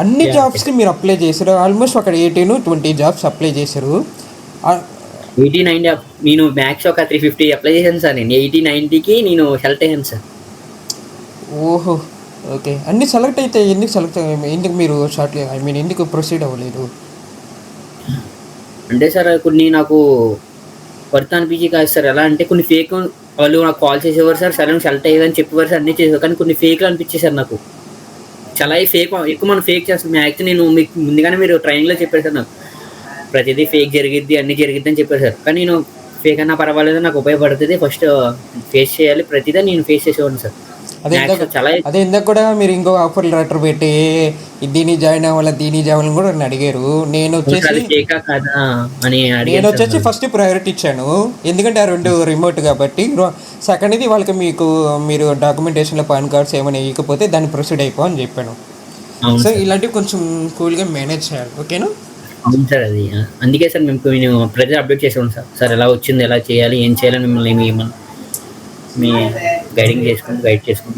అన్ని జాబ్స్కి మీరు అప్లై చేశారు, ఆల్మోస్ట్ ఒక 18-20 జాబ్స్ అప్లై చేశారు. 80-90 నేను మ్యాక్స్ ఒక 350 అప్లై చేశాను సార్. నేను 80-90కి నేను సెలెక్ట్ అయ్యాను సార్. ఓహో, ఓకే. అన్ని సెలెక్ట్ అయితే ఎందుకు సెలెక్ట్, ఎందుకు మీరు ఎందుకు ప్రొసీడ్ అవ్వలేదు? అంటే సార్ కొన్ని నాకు వర్త్ అనిపించి కాదు సార్. ఎలా అంటే కొన్ని ఫేక్ వాళ్ళు నాకు కాల్ చేసేవారు సార్, సరే సెలెక్ట్ అయ్యేదని చెప్పేవారు సార్, అన్నీ చేసేవారు. కానీ కొన్ని ఫేక్లు అనిపించాయి సార్ నాకు. చాలా ఫేక్, ఎక్కువ మనం ఫేక్ చేస్తాం. మ్యాక్స్ నేను మీకు ముందుగానే మీరు ట్రైనింగ్లో చెప్పారు సార్, నాకు ప్రతిదీ ఫేక్ జరిగిద్ది, అన్నీ జరిగిద్ది అని చెప్పారు సార్. కానీ నేను ఫేక్ అన్నా పర్వాలేదు, నాకు ఉపయోగపడుతుంది, ఫస్ట్ ఫేస్ చేయాలి, ప్రతిదీ నేను ఫేస్ చేసేవాడిని సార్. అదే ఇందాక కూడా మీరు ఇంకో ఆఫర్ లెటర్ పెట్టి దీన్ని జాయిన్ అవ్వాలి, దీన్ని జాయిన్ కూడా నన్ను అడిగారు. నేను వచ్చేసి ఫస్ట్ ప్రయారిటీ ఇచ్చాను, ఎందుకంటే ఆ 2 రిమోట్ కాబట్టి. సెకండ్ ఇది వాళ్ళకి మీరు డాక్యుమెంటేషన్లో పాన్ కార్డ్స్ ఏమైనా ఇవ్వకపోతే దాన్ని ప్రొసీడ్ అయిపో అని చెప్పాను. సో ఇలాంటివి కొంచెం కూల్గా మేనేజ్ చేయాలి, ఓకేనా? అవును సార్, అది అందుకే సార్ మేము ప్రతి అప్డేట్ చేసాం సార్ ఎలా వచ్చింది, ఎలా చేయాలి, ఏం చేయాలని మిమ్మల్ని మీ గైడ్ చేసుకుంటాం.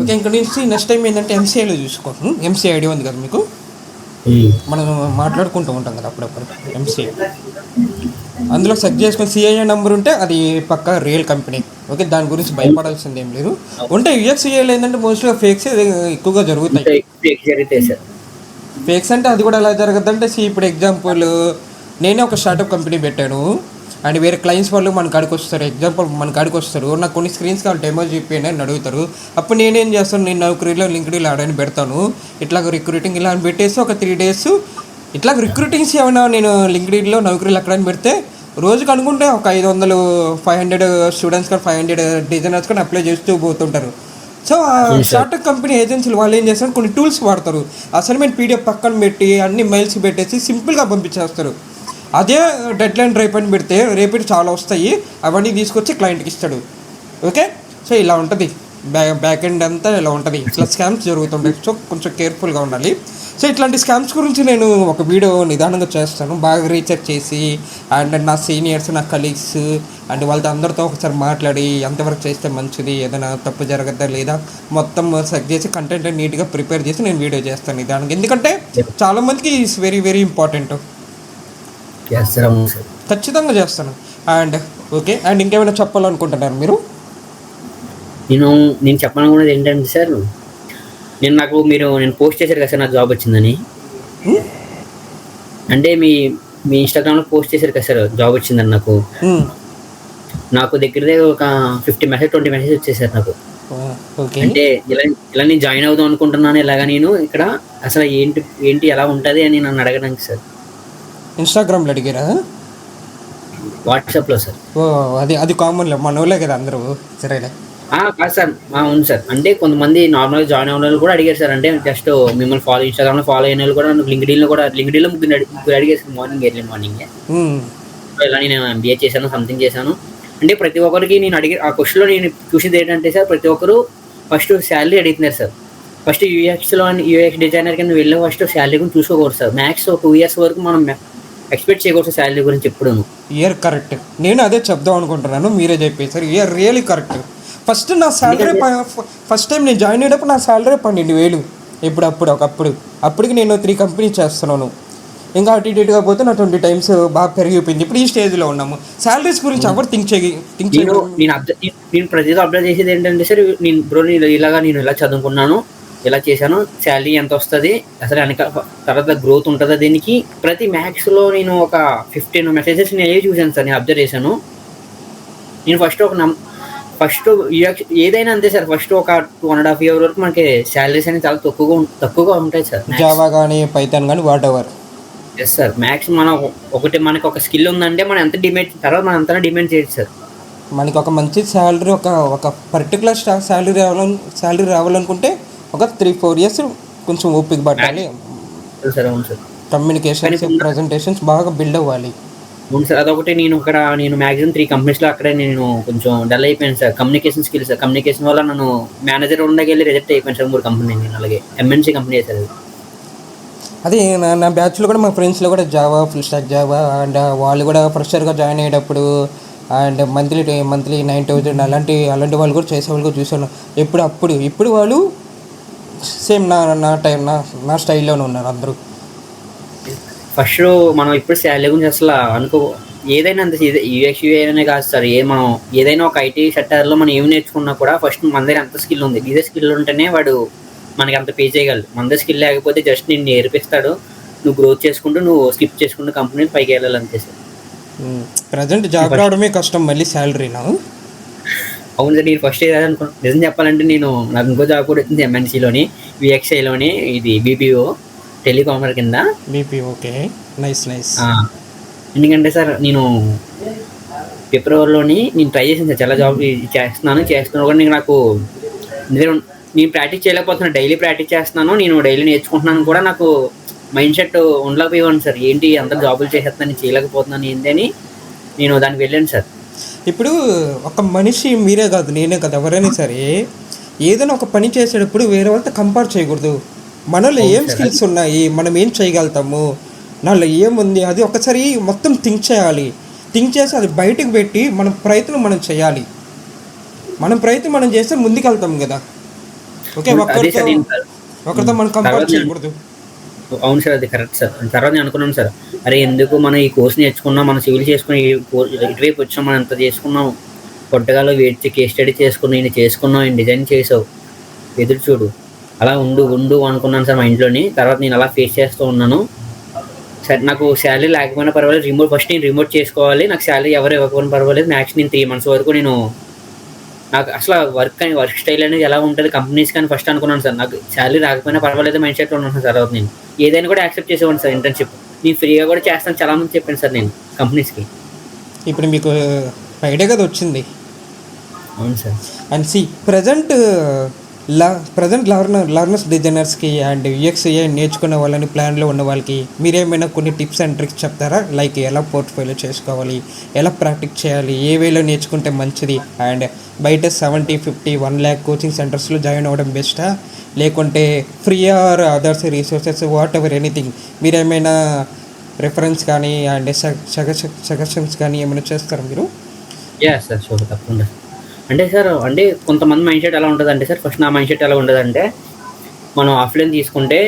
ఓకే, ఇక్కడ నుంచి నెక్స్ట్ టైం ఏంటంటే ఎంసీఐలో చూసుకోండి. ఎంసీఐ ఐడియా ఉంది కదా మీకు, మనం మాట్లాడుకుంటూ ఉంటాం కదా అప్పుడప్పుడు. ఎంసీఐ అందులో సెర్చ్ చేసుకుని సిఐఏ నెంబర్ ఉంటే అది పక్కా రియల్ కంపెనీ, ఓకే. దాని గురించి భయపడాల్సింది ఏం లేదు. ఉంటే యూఎక్స్ఏలో ఏంటంటే మోస్ట్గా ఫేక్స్ ఎక్కువగా జరుగుతాయి. ఫేక్స్ అంటే అది కూడా ఎలా జరగద్దంటే, ఇప్పుడు ఎగ్జాంపుల్ నేనే ఒక స్టార్టప్ కంపెనీ పెట్టాను అండ్ వేరే క్లయింట్స్ వాళ్ళు మన కాడికి వస్తారు. ఎగ్జాంపుల్ మన కాడికి వస్తారు, నాకు కొన్ని స్క్రీన్స్ కావాలి డెమో చూపించండి అని అడుగుతారు. అప్పుడు నేనేం చేస్తాను, నేను నౌకరీలో లింక్డ్ఇన్ ఆడని పెడతాను, ఇట్లా రిక్రూటింగ్ ఇలా అని పెట్టేసి ఒక 3 days ఇట్లా రిక్రూటింగ్స్ ఏమైనా నేను లింక్డ్ఇన్లో నౌకరీలు ఎక్కడని పెడితే రోజుకి అనుకుంటే ఒక 500 స్టూడెంట్స్ కానీ 500 డిజైనర్స్ కానీ అప్లై చేస్తూ పోతుంటారు. సో స్టార్టప్ కంపెనీ ఏజెన్సీలు వాళ్ళు ఏం చేస్తారు, కొన్ని టూల్స్ వాడతారు. అసైన్మెంట్ పీడిఎఫ్ పక్కన పెట్టి అన్ని మెయిల్స్ పెట్టేసి సింపుల్గా పంపించేస్తారు. అదే డెడ్ లైన్ రేపు అని పెడితే రేపు చాలా వస్తాయి, అవన్నీ తీసుకొచ్చి క్లయింట్కి ఇస్తాడు, ఓకే. సో ఇలా ఉంటుంది, బ్యాక్ ఎండ్ అంతా ఇలా ఉంటుంది. ఇట్లా స్కామ్స్ జరుగుతుంటాయి, సో కొంచెం కేర్ఫుల్గా ఉండాలి. సో ఇట్లాంటి స్కామ్స్ గురించి నేను ఒక వీడియో నిదానంగా చేస్తాను, బాగా రీసెర్చ్ చేసి అండ్ నా సీనియర్స్, నా కలీగ్స్ అండ్ వాళ్ళతో అందరితో ఒకసారి మాట్లాడి ఎంతవరకు చేస్తే మంచిది, ఏదైనా తప్పు జరగద్దా లేదా మొత్తం సెర్చ్ చేసి కంటెంట్ నీట్గా ప్రిపేర్ చేసి నేను వీడియో చేస్తాను నిదానంగా, ఎందుకంటే చాలామందికి ఇట్స్ వెరీ వెరీ ఇంపార్టెంట్. ఖచ్చితంగా చేస్తాను. అండ్ ఓకే, అండ్ ఇంకేమైనా చెప్పాలనుకుంటున్నారు మీరు? నేను చెప్పాలనుకున్నది ఏంటంటే సార్, నేను పోస్ట్ చేశారు కదా సార్ నాకు జాబ్ వచ్చిందని. అంటే మీ ఇన్స్టాగ్రామ్లో పోస్ట్ చేశారు కదా సార్ జాబ్ వచ్చిందని నాకు దగ్గర ఒక 20 మెసేజ్ వచ్చేసారు నాకు. అంటే ఇలా నేను జాయిన్ అవుదాం అనుకుంటున్నాను, ఇలాగా నేను ఇక్కడ అసలు ఏంటి ఎలా ఉంటుంది అని నన్ను అడగడానికి సార్. ఇన్స్టాగ్రామ్లో అడిగారా? వాట్సాప్లో సార్. అది కామన్లే, మన వాళ్ళే కదా అందరూ. సరేలే. కాదు సార్, అవును సార్. అంటే కొంతమంది నార్మల్గా జాయిన్ అయిన వాళ్ళు కూడా అడిగారు సార్. అంటే జస్ట్ మిమ్మల్ని ఇన్స్టాగ్రామ్లో ఫాలో అయిన వాళ్ళు కూడా నాకు లింక్డ్ఇన్లో ముగ్గురు అడిగారు సార్. ఎర్లీ మార్నింగ్ ఇలా నేను ఎంబీఏ చేశాను, సంథింగ్ చేశాను. అంటే ప్రతి ఒక్కరికి నేను అడిగే ఆ క్వశ్చన్లో నేను చూసింది ఏంటంటే సార్, ప్రతి ఒక్కరు ఫస్ట్ శాలరీ అడుగుతున్నారు సార్. ఫస్ట్ యూఎక్స్ డిజైనర్ కింద వెళ్ళి ఫస్ట్ శాలరీ గురించి చూసుకోకూడదు సార్. మ్యాక్స్ 2 years వరకు మనం ఎక్స్పెక్ట్ చేయకూడదు శాలరీ గురించి ఎప్పుడు. ఇయర్ కరెక్ట్, నేను అదే చెప్దాం అనుకుంటున్నాను, మీరే చెప్పేసారు. Year really correct. ఫస్ట్ నా శాలరీ ఫస్ట్ టైం నేను జాయిన్ అయ్యేటప్పుడు నా శాలరీ 12,000. అప్పటికి నేను 3 కంపెనీ చేస్తున్నాను. ఇంకా అటు ఇటుగా పోతే నా 20 times బాగా పెరిగిపోయింది. ఇప్పుడు ఈ స్టేజ్లో ఉన్నాము. శాలరీస్ గురించి ఎవరు థింక్ నేను ప్రతిదీ అప్లై చేసేది ఏంటంటే సార్, నేను ఇలా చదువుకున్నాను, ఇలా చేశాను, శాలరీ ఎంత వస్తుంది, అసలు తర్వాత గ్రోత్ ఉంటుందా దీనికి. ప్రతి మ్యాక్స్లో నేను ఒక 15 మెసేజెస్ నేను చూశాను సార్, నేను అబ్జర్వ్ చేశాను. నేను ఫస్ట్ ఏదైనా అంతే సార్, ఫస్ట్ ఒక 2.5 years వరకు మనకి శాలరీస్ అనేది చాలా తక్కువగా ఉంటాయి సార్. జావా కానీ పైథాన్ కానీ whatever. Yes sir, max మనకు ఒక స్కిల్ ఉందంటే మనం ఎంత డిమాండ్, తర్వాత మనం అంతా డిమాండ్ చేయొచ్చు సార్. మనకి ఒక మంచి శాలరీ, ఒక పర్టికులర్ శాలరీ రావాలనుకుంటే ఒక 3-4 years కొంచెం ఓపిక పట్టాలి సార్. అవును సార్, కమ్యూనికేషన్స్, ప్రజెంటేషన్స్ బాగా బిల్డ్ అవ్వాలి. అవును సార్, అదొకటి. నేను మ్యాక్సిమం 3 companiesలో అక్కడే నేను కొంచెం డల్ అయిపోయాను సార్. కమ్యూనికేషన్ స్కిల్స్, కమ్యూనికేషన్ వల్ల నన్ను మేనేజర్ ఉండకి వెళ్ళి రిజెక్ట్ అయిపోయాను సార్ 3 companies. నేను అలాగే ఎంఎన్సీ కంపెనీ సార్ అది. నా బ్యాచ్లో కూడా మా ఫ్రెండ్స్లో కూడా Java, full stock Java and వాళ్ళు కూడా ఫ్రెషర్గా జాయిన్ అయ్యేటప్పుడు అండ్ మంత్లీ 9,000 అలాంటి వాళ్ళు కూడా చేసేవాళ్ళు కూడా చూసాను. ఇప్పుడు వాళ్ళు సేమ్ నా నా టైం నా నా స్టైల్లోనే ఉన్నారు అందరూ. ఫస్ట్ మనం ఇప్పుడు శాలరీ గురించి అసలు అనుకో, ఏదైనా అంత యూఎక్స్ యూఐనే కాదు సార్, మనం ఏదైనా ఒక ఐటీ సెక్టర్లో మనం ఏమి నేర్చుకున్నా కూడా ఫస్ట్ మన దగ్గర అంత స్కిల్ ఉంది. ఇదే స్కిల్ ఉంటేనే వాడు మనకి అంత పే చేయగలడు. మన దగ్గర స్కిల్ లేకపోతే జస్ట్ నేను నేర్పిస్తాడు, నువ్వు గ్రోత్ చేసుకుంటూ నువ్వు స్కిప్ చేసుకుంటూ కంపెనీ పైకి వెళ్ళాలి అంతే సార్. ప్రజెంట్ జాబ్ రావడమే కష్టం, మళ్ళీ శాలరీనా? అవును సార్, నేను ఫస్ట్ ఏదో అనుకున్నాను. నిజం చెప్పాలంటే నాకు ఇంకో జాబ్ కూడా వచ్చింది ఎంఎన్సీలోని, విఎక్స్ఐలోని, ఇది బీపీఓ టెలికామర్ కింద. BP, okay, nice nice. ఎందుకంటే సార్ నేను ఫిబ్రవరిలోని నేను ట్రై చేసాను సార్, చాలా జాబ్ చేస్తున్నాను కూడా నాకు నేను ప్రాక్టీస్ చేయలేకపోతున్నాను. డైలీ ప్రాక్టీస్ చేస్తున్నాను, నేను డైలీ నేర్చుకుంటున్నాను కూడా. నాకు మైండ్ సెట్ ఉండలేకపోయాను సార్, ఏంటి అంత జాబులు చేసేస్తున్నాను చేయలేకపోతున్నాను ఏంటి అని నేను దానికి వెళ్ళాను సార్. ఇప్పుడు ఒక మనిషి, మీరే కాదు నేనే కాదు ఎవరైనా సరే, ఏదైనా ఒక పని చేసేటప్పుడు వేరే వాళ్ళతో కంపేర్ చేయకూడదు. మనలో ఏం స్కిల్స్ ఉన్నాయి, మనం ఏం చేయగలుగుతాము, నాలో ఏముంది, అది ఒకసారి మొత్తం థింక్ చేయాలి. థింక్ చేసి అది బయటకు పెట్టి మన ప్రయత్నం మనం చేయాలి. మనం ప్రయత్నం మనం చేస్తే ముందుకెళ్తాం కదా. ఓకే, ఒకరితో మనం కంపేర్ చేయకూడదు. అవును సార్, అది కరెక్ట్ సార్. తర్వాత నేను అనుకున్నాను సార్, అరే ఎందుకు మనం ఈ కోర్స్ నేర్చుకున్నాం, మనం సివిల్ చేసుకుని ఇటువైపు వచ్చాం, మనం ఎంత చేసుకున్నాం, పొట్టగాలో వెయిట్ కేస్ స్టడీ చేసుకున్నాం, నేను చేసుకున్నాం, నేను డిజైన్ చేసావు, ఎదురు చూడు, అలా ఉండు అనుకున్నాను సార్ మా ఇంట్లోని. తర్వాత నేను అలా ఫేస్ చేస్తూ ఉన్నాను. సరే, నాకు శాలరీ లేకపోయినా పర్వాలేదు, ఫస్ట్ నేను రిమోట్ చేసుకోవాలి, నాకు శాలరీ ఎవరు ఇవ్వకపోయినా పర్వాలేదు, మ్యాక్స్ నేను 3 months వరకు నాకు అసలు వర్క్ స్టైల్ అనేది ఎలా ఉంటుంది కంపెనీస్ కానీ ఫస్ట్ అనుకున్నాను సార్. నాకు శాలరీ రాకపోయినా పర్వాలేదు మైండ్ సెట్లో ఉన్నాను సార్. తర్వాత నేను ఏదైనా కూడా యాక్సెప్ట్ చేసేవాడిని సార్. ఇంటర్న్షిప్ నేను ఫ్రీగా కూడా చేస్తాను, చాలా మంది చెప్పాను సార్ నేను కంపెనీస్కి. ఇప్పుడు మీకు ఐడియా కదా వచ్చింది. అవును సార్. అండ్ ప్రజెంట్ లర్నర్స్ డిజైనర్స్కి అండ్ యూఎక్స్ఏ నేర్చుకునే వాళ్ళని ప్లాన్లో ఉన్న వాళ్ళకి మీరేమైనా కొన్ని టిప్స్ అండ్ ట్రిక్స్ చెప్తారా? లైక్ ఎలా పోర్ట్ఫోలియో చేసుకోవాలి, ఎలా ప్రాక్టీస్ చేయాలి, ఏ వేలో నేర్చుకుంటే మంచిది, అండ్ బయట 70, 50, 1 lakh కోచింగ్ సెంటర్స్లో జాయిన్ అవ్వడం బెస్టా, లేకుంటే free or others resources whatever anything, మీరేమైనా రెఫరెన్స్ కానీ అండ్ సజెషన్స్ కానీ ఏమైనా చేస్తారా మీరు? సార్ షూర్, తప్పకుండా. అంటే కొంతమంది మైండ్ సెట్ ఎలా ఉంటుంది అంటే సార్, ఫస్ట్ నా మైండ్ సెట్ ఎలా ఉండదంటే, మనం ఆఫ్లైన్ తీసుకుంటే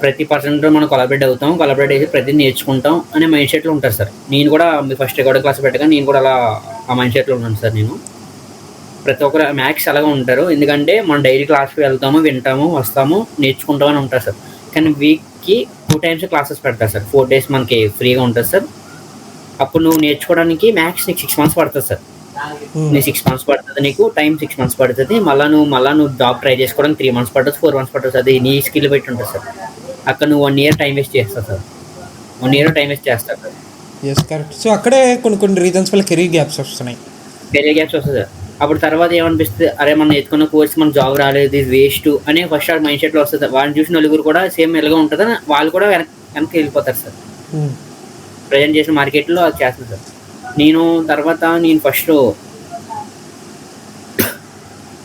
ప్రతి పర్సెంట్ మనం కొలాబరేట్ చేసి ప్రతి నేర్చుకుంటాం అనే మైండ్ సెట్లో ఉంటారు సార్. నేను కూడా మీ ఫస్ట్ రికార్డింగ్ క్లాస్ పెట్టగా నేను కూడా అలా ఆ మైండ్ సెట్లో ఉన్నాను సార్. నేను ప్రతి ఒక్కరు మ్యాథ్స్ అలాగే ఉంటారు, ఎందుకంటే మనం డైలీ క్లాస్కి వెళ్తాము, వింటాము, వస్తాము, నేర్చుకుంటామని ఉంటారు సార్. కానీ వీక్కి 2 times క్లాసెస్ పెడతారు సార్. 4 days మనకి ఫ్రీగా ఉంటుంది సార్. అప్పుడు నువ్వు నేర్చుకోవడానికి మ్యాథ్స్ నీకు 6 months పడుతుంది సార్. నీకు 6 months పడుతుంది, నీకు టైం 6 months పడుతుంది. మళ్ళీ నువ్వు జాబ్ ట్రై చేసుకోవడానికి 3 months పడుతుంది, 4 months పడుతుంది. అది నీ స్కిల్ పెట్టి ఉంటుంది సార్. అక్కడ నువ్వు 1 year టైం వేస్ట్ చేస్తావు సార్. 1 year టైం వేస్ట్ చేస్తావు సార్. Yes, correct. సో అక్కడే కొన్ని రీజన్స్ వల్ల కెరీర్ గ్యాప్స్ వస్తున్నాయి సార్. అప్పుడు తర్వాత ఏమనిపిస్తుంది, అరే మనం నేర్చుకున్న కోర్స్ మన జాబ్ రాలేదు, ఇది వేస్ట్ అనే ఫస్ట్ మైండ్ సెట్లో వస్తుంది. వాళ్ళని చూసిన నలుగురు కూడా సేమ్ ఎలాగా ఉంటుందని వాళ్ళు కూడా వెనక్కి వెళ్ళిపోతారు సార్. ప్రజెంట్ చేసిన మార్కెట్లో అది చేస్తుంది సార్. నేను ఫస్ట్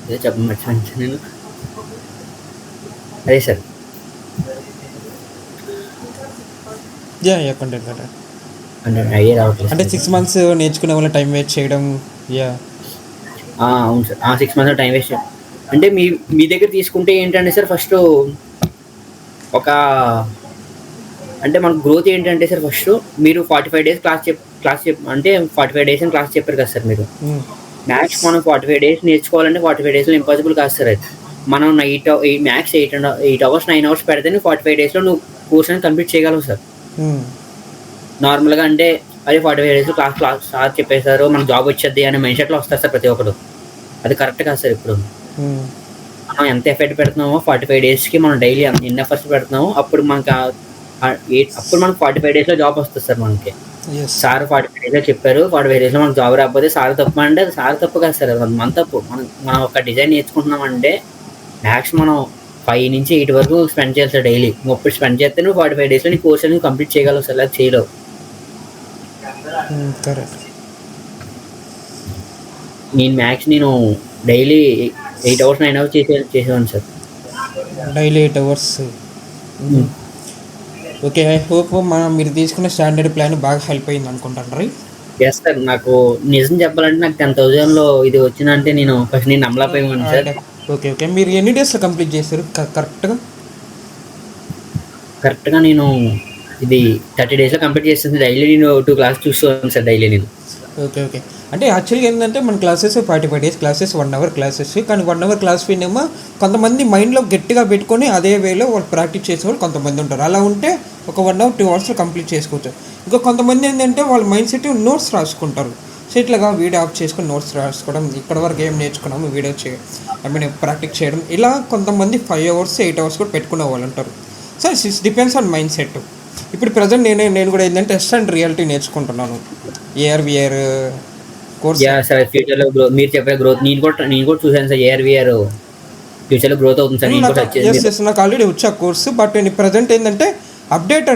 అదే చెప్పమర్చాను నేను. అదే సార్, ఐడియా రావట్లేదు అంటే 6 months నేర్చుకునే వాళ్ళ టైం వేస్ట్ చేయడం. అవును సార్, 6 months టైం వేస్ట్ అంటే మీ దగ్గర తీసుకుంటే ఏంటంటే సార్, ఫస్ట్ అంటే మనకు గ్రోత్ ఏంటంటే సార్, ఫస్ట్ మీరు 45 days క్లాస్ అంటే 45 days అని క్లాస్ చెప్పారు కదా సార్ మీరు. మ్యాథ్స్ మనం 45 days నేర్చుకోవాలంటే 45 daysలో ఇంపాసిబుల్ కాదు సార్. అది మనం మ్యాథ్స్ 8 hours 9 hours పెడితే 45 daysలో నువ్వు కోర్స్ అని కంప్లీట్ చేయగలవు సార్. నార్మల్గా అంటే అది 45 daysలో క్లాస్ సార్ చెప్పేశారు, మనకు జాబ్ వచ్చేది అనే మైండ్ సెట్లో వస్తారు సార్ ప్రతి ఒక్కరు. అది కరెక్ట్ కాదు సార్. ఇప్పుడు మనం ఎంత ఎఫర్ట్ పెడుతున్నామో 45 daysకి మనం డైలీ ఎన్ని ఎఫర్ట్స్ పెడుతున్నామో అప్పుడు మనకు 45 daysలో జాబ్ వస్తుంది సార్ మనకి. సార్ 45 daysలో చెప్పారు, 45 daysలో మనకు జాబ్ రాకపోతే సార్ తప్పు అంటే అది సార్ తప్పు కాదు సార్, అది మన తప్పు. మనం ఒక డిజైన్ నేర్చుకుంటున్నామంటే మ్యాక్స్ మనం 5 నుంచి 8 వరకు స్పెండ్ చేయాలి సార్ డైలీ. ఇప్పుడు స్పెండ్ చేస్తే నువ్వు 45 daysలో నీ కోర్స్ అనేది కంప్లీట్ చేయగలవు సార్, అది చేయలేవు. నేను మ్యాక్స్ డైలీ 8 hours 9 hours చేసేవాడిని sir. Daily 8 hours. Okay, I hope మీరు తీసుకున్న స్టాండర్డ్ ప్లాన్ బాగా హెల్ప్ అయింది అనుకుంటాను, రైట్? Yes sir. నాకు నిజం చెప్పాలంటే నాకు 10,000లో ఇది వచ్చిందంటే నేను ఫస్ట్ నమ్మలేకపోయాను సార్. Okay okay. మీరు ఎన్ని డేస్లో కంప్లీట్ చేశారు కరెక్ట్గా? కరెక్ట్గా నేను ఇది 30 డేస్లో కంప్లీట్ చేస్తుంది. డైలీ నేను 2 క్లాస్ చూస్తున్నాను సార్ డైలీ నేను. Okay okay. అంటే యాక్చువల్గా ఏంటంటే మన classes 45 days classes, 1 hour classes. కానీ 1 అవర్ క్లాస్ వినేమో కొంతమంది మైండ్లో గట్టిగా పెట్టుకొని అదే వేలో వాళ్ళు ప్రాక్టీస్ చేసేవాళ్ళు కొంతమంది ఉంటారు. అలా ఉంటే ఒక 1 అవర్ 2 అవర్స్లో కంప్లీట్ చేసుకోవచ్చు. ఇంకా కొంతమంది ఏంటంటే వాళ్ళ మైండ్ సెట్ నోట్స్ రాసుకుంటారు. సో ఇట్లాగా వీడియో ఆఫ్ చేసుకొని నోట్స్ రాసుకోవడం, ఇక్కడ వరకు ఏం నేర్చుకున్నాము వీడియో ప్రాక్టీస్ చేయడం, ఇలా కొంతమంది 5 అవర్స్ 8 అవర్స్ కూడా పెట్టుకునే వాళ్ళు ఉంటారు. So it's depends on mind set. ఇప్పుడు ప్రజెంట్ నేను కూడా ఏంటంటే టెస్ట్ అండ్ రియాలిటీ నేర్చుకుంటున్నాను, AR/VR కోర్స్. సార్ ఫ్యూచర్లో మీరు చెప్పే గ్రోత్ నేను కూడా చూసాను సార్. AR/VR ఫ్యూచర్లో గ్రోత్ అవుతుంది సార్. నేను కూడా ఎస్ నాకు ఆల్రెడీ వచ్చా కోర్సు. బట్ నేను ప్రజెంట్ ఏంటంటే అప్డేట్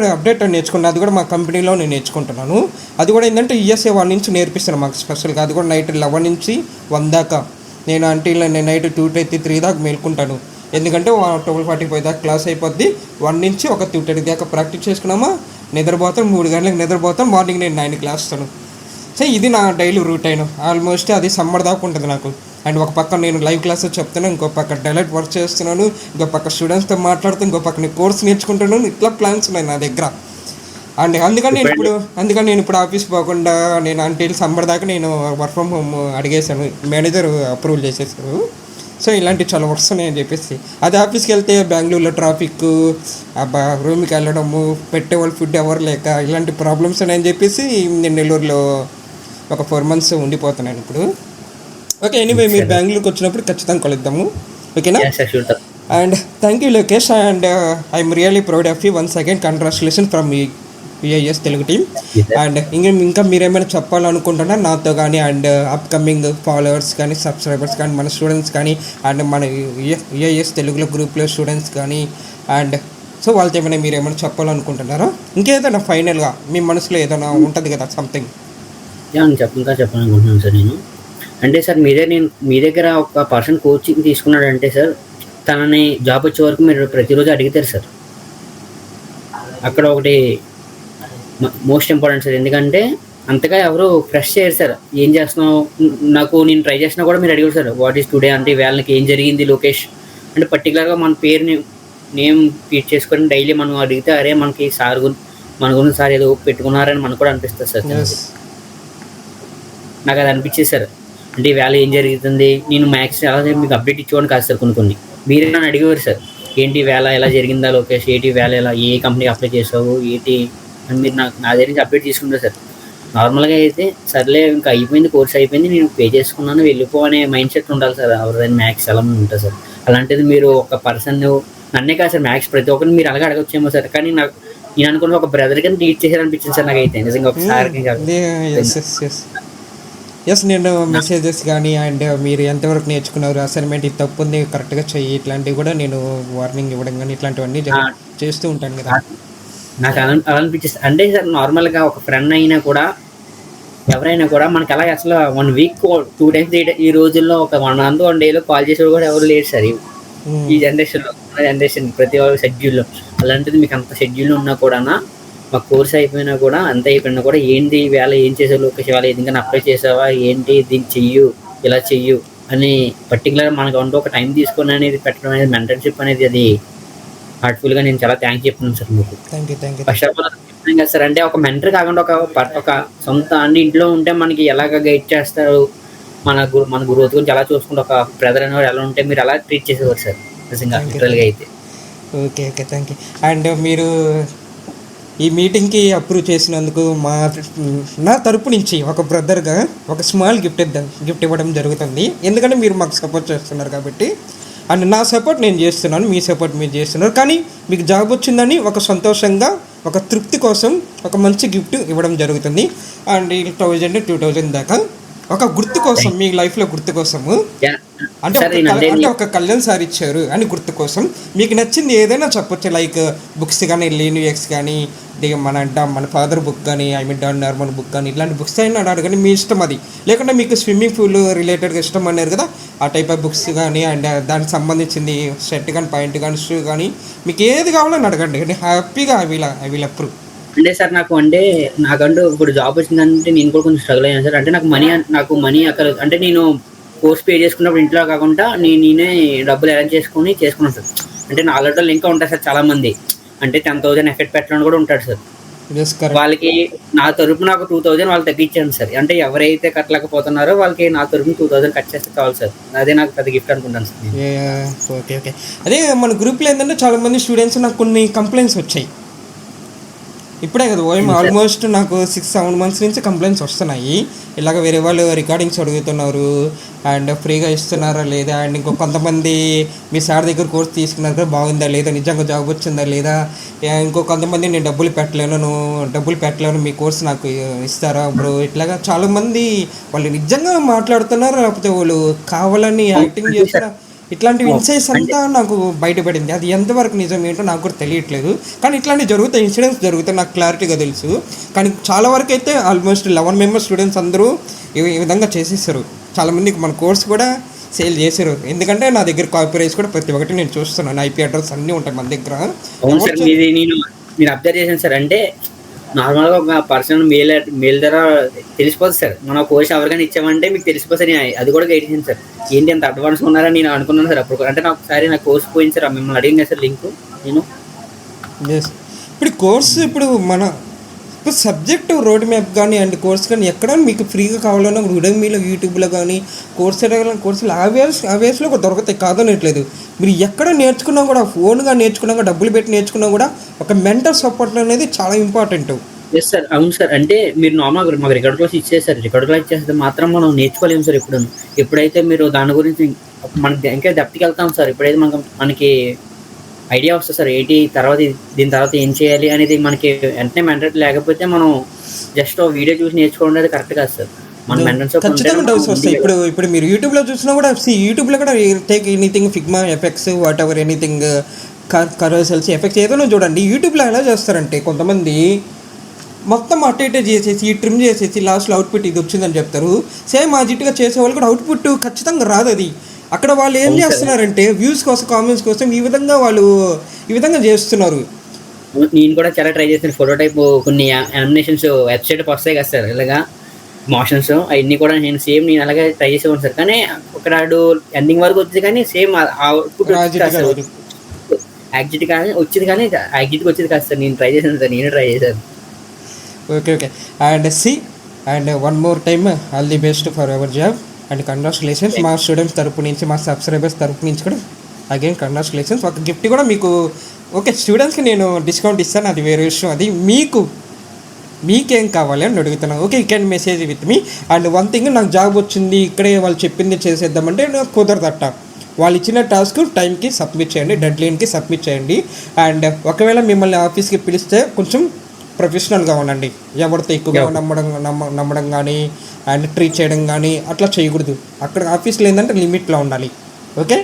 నేర్చుకున్నాను. అది కూడా మా కంపెనీలో నేను నేర్చుకుంటున్నాను. అది కూడా ఏంటంటే USA 1 నుంచి నేర్పిస్తాను మాకు స్పెషల్గా. అది కూడా నైట్ 11 నుంచి 1 దాకా. నేను నైట్ 2:30-3 దాకా మేల్కుంటాను. ఎందుకంటే 12:45 దాకా క్లాస్ అయిపోద్ది. 1 నుంచి 2:30 దాకా ప్రాక్టీస్ చేసుకున్నామా, నిద్రపోతాను. 3 గంటలకు నిద్రపోతాను. మార్నింగ్ నేను 9కి లేస్తాను. సో ఇది నా డైలీ రూటైన్. ఆల్మోస్ట్ అది సమ్మర్ దాకా ఉంటుంది నాకు. అండ్ ఒక పక్క నేను లైవ్ క్లాసెస్ చెప్తున్నాను, ఇంకో పక్క డైలెక్ట్ వర్క్ చేస్తున్నాను, ఇంకో పక్క స్టూడెంట్స్తో మాట్లాడుతూ, ఇంకో పక్క నేను కోర్స్ నేర్చుకుంటున్నాను. ఇట్లా ప్లాన్స్ ఉన్నాయి నా దగ్గర. అండ్ అందుకని నేను ఇప్పుడు ఆఫీస్ పోకుండా నేను అంటే సమ్మర్ దాకా నేను వర్క్ ఫ్రమ్ హోమ్ అడిగేశాను. మేనేజర్ అప్రూవల్ చేసేసారు. సో ఇలాంటి చాలా వర్క్స్ ఉన్నాయని చెప్పేసి. అది ఆఫీస్కి వెళ్తే బెంగళూరులో ట్రాఫిక్, రూమ్కి వెళ్ళడము, పెట్టేవాళ్ళు ఫుడ్ ఎవరు లేక, ఇలాంటి ప్రాబ్లమ్స్ ఉన్నాయని చెప్పేసి నేను నెల్లూరులో ఒక 4 months ఉండిపోతున్నాను ఇప్పుడు. ఓకే, ఎనీవే మీరు బెంగళూరుకి వచ్చినప్పుడు ఖచ్చితంగా కలుద్దాము. ఓకేనా? And thank you Lokesh. And I'm really proud of you. Once again congratulation from VIS Telugu team. And ఇంకా మీరేమైనా చెప్పాలనుకుంటున్నా నాతో కానీ, అండ్ అప్కమింగ్ ఫాలోవర్స్ కానీ, సబ్స్క్రైబర్స్ కానీ, మన స్టూడెంట్స్ కానీ, అండ్ మన VIS తెలుగులో గ్రూప్లో స్టూడెంట్స్ కానీ, అండ్ సో వాళ్ళతో ఏమైనా మీరు ఏమైనా చెప్పాలనుకుంటున్నారా? ఇంకేదైనా ఫైనల్గా మీ మనసులో ఏదైనా ఉంటుంది కదా సంథింగ్? ఇంకా చెప్పాలనుకుంటున్నాను సార్ నేను. అంటే సార్ మీ దగ్గర ఒక పర్సన్ కోచింగ్ తీసుకున్నాడంటే సార్, తనని జాబ్ వచ్చే వరకు మీరు ప్రతిరోజు అడుగుతారు సార్. అక్కడ ఒకటి మోస్ట్ ఇంపార్టెంట్ సార్. ఎందుకంటే అంతగా ఎవరు ఫ్రెష్ చేయరు సార్. ఏం చేస్తున్నావు, నేను ట్రై చేసినా కూడా మీరు అడిగారు సార్, వాట్ ఈస్ టుడే అంటే వాళ్ళకి ఏం జరిగింది లోకేష్ అంటే పర్టికులర్గా మన పేరుని నేమ్ ఫీడ్ చేసుకొని డైలీ మనం అడిగితే అరే మనకి మన గురించి సార్ ఏదో పెట్టుకున్నారని మనకు కూడా అనిపిస్తుంది సార్. నాకు అది అనిపించేది సార్. అంటే వేళ ఏం జరుగుతుంది, నేను మ్యాథ్స్ ఎలా మీకు అప్డేట్ ఇచ్చేవాడిని కాదు సార్. కొన్ని మీరే నన్ను అడిగేవారు సార్, ఏంటి వేళ ఎలా జరిగిందా లోకేష్, ఏంటి వేళ ఎలా ఏ కంపెనీకి అప్లై చేసావు ఏంటి అని మీరు నా దగ్గర నుంచి అప్డేట్ తీసుకుంటారు సార్. నార్మల్గా అయితే సర్లే ఇంకా అయిపోయింది, కోర్స్ అయిపోయింది, నేను పే చేసుకున్నాను వెళ్ళిపో అనే మైండ్ సెట్ ఉండాలి సార్. ఎవరైనా మ్యాథ్స్ ఎలా ఉంటుంది సార్. అలాంటిది మీరు ఒక పర్సన్ నన్నే కాదు సార్, మ్యాథ్స్ ప్రతి ఒక్కరిని మీరు అలాగే అడగచ్చేమో సార్. కానీ నేను అనుకున్న ఒక బ్రదర్ కింద ట్రీట్ చేశారనిపించింది సార్ నాకైతే నిజంగా ఒకసారి. ఎస్, నేను మెసేజెస్ కానీ అండ్ మీరు ఎంతవరకు నేర్చుకున్నారు, అసైన్మెంట్ ఇది తప్పు ఉంది కరెక్ట్గా చెయ్యి, ఇట్లాంటివి కూడా నేను వార్నింగ్ ఇవ్వడం కానీ ఇట్లాంటివన్నీ చేస్తూ ఉంటాను కదా. నాకు అలా అనిపించేస్తుంది. అంటే సార్ నార్మల్గా ఒక ఫ్రెండ్ అయినా కూడా ఎవరైనా కూడా మనకి అలాగే అసలు 1 week 2 times 3 times ఈ రోజుల్లో ఒక 1 month 1 day కాల్ చేసేవాడు కూడా ఎవరు లేరు సార్ ఈ జనరేషన్ ప్రతి ఒక్క షెడ్యూల్లో. అలాంటిది మీకు అంత షెడ్యూల్ ఉన్నా కూడా మా కోర్స్ అయిపోయినా కూడా అంత అయిపోయినా కూడా ఏంటి వేళ ఏం చేసావు లోకేష్, వేళ ఎందుకని అప్లై చేసావా ఏంటి, దీన్ని చెయ్యు ఇలా చెయ్యు అని పర్టికులర్ మనకు అంటూ ఒక టైం తీసుకొని అనేది పెట్టడం అనేది మెంటర్షిప్ అనేది అది హార్ట్ఫుల్గా నేను చాలా థ్యాంక్స్ చెప్తున్నాను సార్ మీకు. ఫస్ట్ ఆఫ్ ఆల్ చెప్తున్నాను కదా సార్. అంటే ఒక మెంటర్ కాకుండా ఒక సొంత అన్ని ఇంట్లో ఉంటే మనకి ఎలాగ గైడ్ చేస్తారు, మన గ్రోత్ గురించి ఎలా చూసుకుంటే ఒక బ్రదర్ అనేవారు ఎలా ఉంటే మీరు అలా ట్రీట్ చేసేవారు సార్ నిజంగా లిటరల్గా అయితే. Okay thank you. అండ్ మీరు ఈ మీటింగ్కి అప్రూవ్ చేసినందుకు నా తరపు నుంచి ఒక బ్రదర్గా ఒక స్మాల్ గిఫ్ట్ ఇవ్వడం జరుగుతుంది. ఎందుకంటే మీరు మాకు సపోర్ట్ చేస్తున్నారు కాబట్టి. అండ్ నా సపోర్ట్ నేను చేస్తున్నాను, మీ సపోర్ట్ మీరు చేస్తున్నారు. కానీ మీకు జాబ్ వచ్చిందని ఒక సంతోషంగా ఒక తృప్తి కోసం ఒక మంచి గిఫ్ట్ ఇవ్వడం జరుగుతుంది. అండ్ 1000-2000 దాకా ఒక గుర్తు కోసం, మీ లైఫ్లో గుర్తు కోసము. అంటే ఒక కళ్యాణ్ సార్ ఇచ్చారు అని గుర్తు కోసం మీకు నచ్చింది ఏదైనా చెప్పొచ్చు. లైక్ బుక్స్ కానీ, లీనియక్స్ కానీ, మన ఫాదర్ బుక్ కానీ, డాన్ నార్మల్ బుక్ కానీ, ఇట్లాంటి బుక్స్ అయినా అన్నాడు. కానీ మీ ఇష్టం అది. లేకుంటే మీకు స్విమ్మింగ్ పూల్ రిలేటెడ్గా ఇష్టం అన్నారు కదా, ఆ టైప్ ఆఫ్ బుక్స్ కానీ, అండ్ దానికి సంబంధించింది షర్ట్ కానీ, ప్యాంట్ కానీ, షూ కానీ, మీకు ఏది కావాలని అడగండి. కానీ హ్యాపీగా ఐ విల్ అప్రూవ్. అంటే సార్ నాకంటూ ఇప్పుడు జాబ్ వచ్చిందంటే నేను కూడా కొంచెం స్ట్రగుల్ అయ్యాను సార్. అంటే నాకు మనీ అక్కడ అంటే నేను కోర్స్ పే చేసుకున్నప్పుడు ఇంట్లో కాకుండా నేనే డబ్బులు అరేంజ్ చేసుకున్నాను సార్. అంటే నా ఆల్రెడీ ఇంకా ఉంటారు సార్ చాలామంది, అంటే 10,000 ఎఫెక్ట్ పెట్టడం కూడా ఉంటాడు సార్. వాళ్ళకి నా తరపున నాకు 2,000 వాళ్ళు తగ్గించాను సార్. అంటే ఎవరైతే కట్టలేకపోతున్నారో వాళ్ళకి నా తరపున 2,000 కట్ చేస్తే చాలు సార్. అదే నాకు పెద్ద గిఫ్ట్ అనుకుంటాను సార్. Okay okay. అదే మన గ్రూప్లో ఏంటంటే చాలామంది స్టూడెంట్స్ నాకు కొన్ని కంప్లైంట్స్ వచ్చాయి. ఇప్పుడే కదా ఆల్మోస్ట్ నాకు 6-7 months నుంచి కంప్లైంట్స్ వస్తున్నాయి. ఇలాగ వేరే వాళ్ళు రికార్డింగ్స్ అడుగుతున్నారు అండ్ ఫ్రీగా ఇస్తున్నారా లేదా, అండ్ ఇంకో కొంతమంది మీ సార్ దగ్గర కోర్స్ తీసుకున్నారు కదా బాగుందా లేదా, నిజంగా జాబ్ వచ్చిందా లేదా, ఇంకో కొంతమంది నేను డబ్బులు పెట్టలేను మీ కోర్స్ నాకు ఇస్తారా బ్రో, ఇట్లాగా చాలామంది వాళ్ళు నిజంగా మాట్లాడుతున్నారు లేకపోతే వాళ్ళు కావాలని యాక్టింగ్ చేస్తున్నారు. ఇట్లాంటి ఇన్సైట్స్ అంతా నాకు బయటపడింది. అది ఎంతవరకు నిజం ఏంటో నాకు కూడా తెలియట్లేదు. కానీ ఇట్లాంటివి జరుగుతాయి, ఇన్సిడెంట్స్ జరుగుతాయి, నాకు క్లారిటీగా తెలుసు. కానీ చాలా వరకు అయితే ఆల్మోస్ట్ 11 members స్టూడెంట్స్ అందరూ ఈ విధంగా చేసేసారు. చాలామందికి మన కోర్స్ కూడా సేల్ చేశారు. ఎందుకంటే నా దగ్గర కాపీరైట్స్ కూడా ప్రతి ఒక్కటి నేను చూస్తున్నాను, IP అడ్రస్ అన్నీ ఉంటాయి మన దగ్గర. మీరు అబ్జర్వ్ చేశాను సార్. అంటే నార్మల్గా ఒక పర్సనల్ మెయిల్ ద్వారా తెలిసిపోతుంది సార్. మనం కోర్స్ ఎవరికైనా ఇచ్చామంటే మీకు తెలిసిపోతుంది. అది కూడా గైడ్ చేయండి సార్. ఏంటి అంత అడ్వాన్స్ ఉన్నారని నేను అనుకున్నాను సార్ అప్పుడు. అంటే నాకు ఒకసారి నా కోర్స్ పోయింది సార్, మిమ్మల్ని అడిగినా సార్ లింక్ నేను. ఇప్పుడు కోర్సు ఇప్పుడు మన ఇప్పుడు సబ్జెక్టు రోడ్ మ్యాప్ కానీ అండ్ కోర్స్ కానీ ఎక్కడ మీకు ఫ్రీగా కావాలన్నా ఉడమీలో యూట్యూబ్లో కానీ కోర్సులు ఆవేస్లో కూడా దొరుకుతాయి, కాదనట్లేదు. మీరు ఎక్కడ నేర్చుకున్నా కూడా ఫోన్గా నేర్చుకున్నా కూడా డబ్బులు పెట్టి నేర్చుకున్నా కూడా ఒక మెంటల్ సపోర్ట్ అనేది చాలా ఇంపార్టెంట్. ఎస్ సార్, అవును సార్. అంటే మీరు నార్మల్గా మాకు రికార్డ్ క్లాస్ ఇచ్చేసారు. రికార్డ్ క్లాస్ ఇచ్చేస్తే మాత్రం మనం నేర్చుకోలేము సార్. ఎప్పుడైతే మీరు దాని గురించి మనకి ఇంకా డెప్త్కి వెళ్తాం సార్, ఎప్పుడైతే మనకి ఐడియా వస్తుంది సార్ ఏంటి దీని తర్వాత ఏం చేయాలి అనేది మనకి వెంటనే మెంటర్ లేకపోతే మనం జస్ట్ వీడియో చూసి నేర్చుకోవడం అనేది కరెక్ట్ కాదు సార్. ఖచ్చితంగా డౌట్స్ వస్తాయి. ఇప్పుడు మీరు యూట్యూబ్లో చూసినా కూడా యూట్యూబ్లో కూడా take anything Figma effects whatever anything carousels effects ఏదైనా చూడండి. యూట్యూబ్లో ఎలా చేస్తారంటే కొంతమంది మొత్తం అటు ఇటే చేసేసి ట్రిమ్ చేసేసి లాస్ట్లో అవుట్పుట్ ఇది వచ్చిందని చెప్తారు. సేమ్ ఆ జిట్టుగా చేసేవాళ్ళు కూడా అవుట్పుట్ ఖచ్చితంగా రాదు. అది అక్కడ వాళ్ళు ఏం చేస్తున్నారంటే వ్యూస్ కోసం కామెంట్స్ కోసం ఈ విధంగా చేస్తున్నారు. నేను కూడా చాలా ట్రై చేస్తాను. ఫోటో టైప్ కొన్ని యానిమేషన్స్ వెబ్సైట్ వస్తాయి కదా సార్, ఇలాగా మోషన్స్ అవన్నీ కూడా నేను అలాగే ట్రై చేసేవాను సార్. కానీ ఒక ఎండింగ్ వరకు వచ్చింది కానీ సేమ్ అవుట్పుట్ యాక్జిట్ కానీ వచ్చేది కానీ యాక్జిట్కి వచ్చేది కాదు సార్. నేను ట్రై చేశాను సార్, నేనే ట్రై చేశాను. Okay and one more time all the best for our job and congratulations. మా స్టూడెంట్స్ తరపు నుంచి మా సబ్స్క్రైబర్స్ తరపు నుంచి కూడా అగైన్ కంగ్రాచులేషన్స్. ఒక గిఫ్ట్ కూడా మీకు ఓకే స్టూడెంట్స్కి నేను డిస్కౌంట్ ఇస్తాను, అది వేరే విషయం. అది మీకేం కావాలి అని అడుగుతున్నాను. Okay, you can message with me. And one thing, నాకు జాబ్ వచ్చింది ఇక్కడే వాళ్ళు చెప్పింది చేసేద్దామంటే నాకు కుదరదట. వాళ్ళు ఇచ్చిన టాస్క్ టైంకి సబ్మిట్ చేయండి, డెడ్లైన్కి సబ్మిట్ చేయండి. అండ్ ఒకవేళ మిమ్మల్ని ఆఫీస్కి పిలిస్తే కొంచెం ప్రొఫెషనల్గా ఉండండి. ఎవరితో ఎక్కువగా నమ్మడం కానీ అండ్ ట్రీట్ చేయడం కానీ అట్లా చేయకూడదు. అక్కడ ఆఫీస్లో ఏంటంటే లిమిట్లో ఉండాలి. Okay.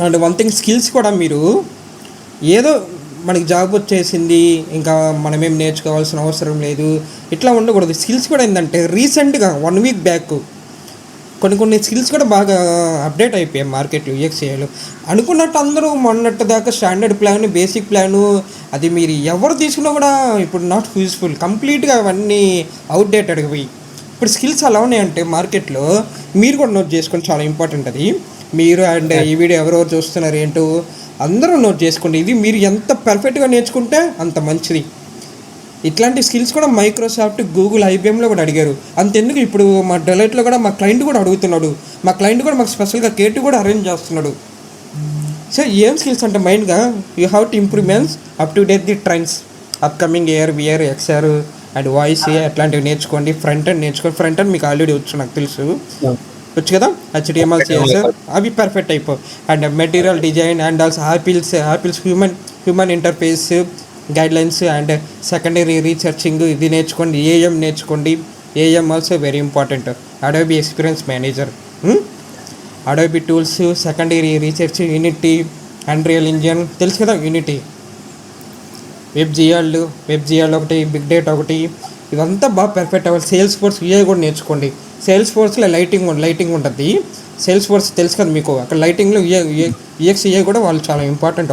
And one thing, skills కూడా మీరు ఏదో మనకి జాబ్ వచ్చేసింది ఇంకా మనమేం నేర్చుకోవాల్సిన అవసరం లేదు ఇట్లా ఉండకూడదు. స్కిల్స్ కూడా ఏంటంటే రీసెంట్గా 1 week బ్యాక్ కొన్ని స్కిల్స్ కూడా బాగా అప్డేట్ అయిపోయాయి మార్కెట్లో. UX/UIలో అనుకున్నట్టు అందరూ మొన్నట్టు దాకా స్టాండర్డ్ ప్లాన్ బేసిక్ ప్లాను అది మీరు ఎవరు తీసుకున్నా కూడా ఇప్పుడు నాట్ యూస్ఫుల్, కంప్లీట్గా అవన్నీ అవుట్డేటెడ్గా పోయి ఇప్పుడు స్కిల్స్ ఎలా ఉన్నాయంటే మార్కెట్లో మీరు కూడా నోట్ చేసుకొని చాలా ఇంపార్టెంట్. అది మీరు అండ్ ఈ వీడియో ఎవరెవరు చూస్తున్నారు ఏంటో అందరూ నోట్ చేసుకోండి. ఇది మీరు ఎంత పర్ఫెక్ట్గా నేర్చుకుంటే అంత మంచిది. ఇట్లాంటి స్కిల్స్ కూడా మైక్రోసాఫ్ట్, గూగుల్, IBMలో కూడా అడిగారు. అంతెందుకు ఇప్పుడు మా డెలైట్లో కూడా మా క్లయింట్ కూడా అడుగుతున్నాడు. మా క్లయింట్ కూడా మాకు స్పెషల్గా కేటీ కూడా అరేంజ్ చేస్తున్నాడు. సో ఏం స్కిల్స్ అంటే మైండ్గా you have to improvements up to date the trends upcoming AR, VR, XR and voice అట్లాంటివి నేర్చుకోండి. ఫ్రంట్ ఎండ్ నేర్చుకోండి. ఫ్రంట్ ఎండ్ మీకు ఆల్రెడీ వచ్చు, నాకు తెలుసు వచ్చు కదా. HTML, CSS అవి పర్ఫెక్ట్ అయిపో. And material design and also Apple's human interface guidelines and secondary researching ఇది నేర్చుకోండి. AM నేర్చుకోండి. AM also very important. Adobe experience manager, Adobe tools, secondary research, Unity, Unreal engine తెలుసు కదా, యూనిటీ, వెబ్ ఒకటి, big data ఒకటి, ఇదంతా బాగా perfect అవ్వాలి. సేల్స్ ఫోర్స్ UI కూడా నేర్చుకోండి. సేల్స్ ఫోర్స్లో లైటింగ్ ఉంటుంది. సేల్స్ ఫోర్స్ తెలుసు కదా మీకు, అక్కడ లైటింగ్లో UX/UI కూడా వాళ్ళు చాలా ఇంపార్టెంట్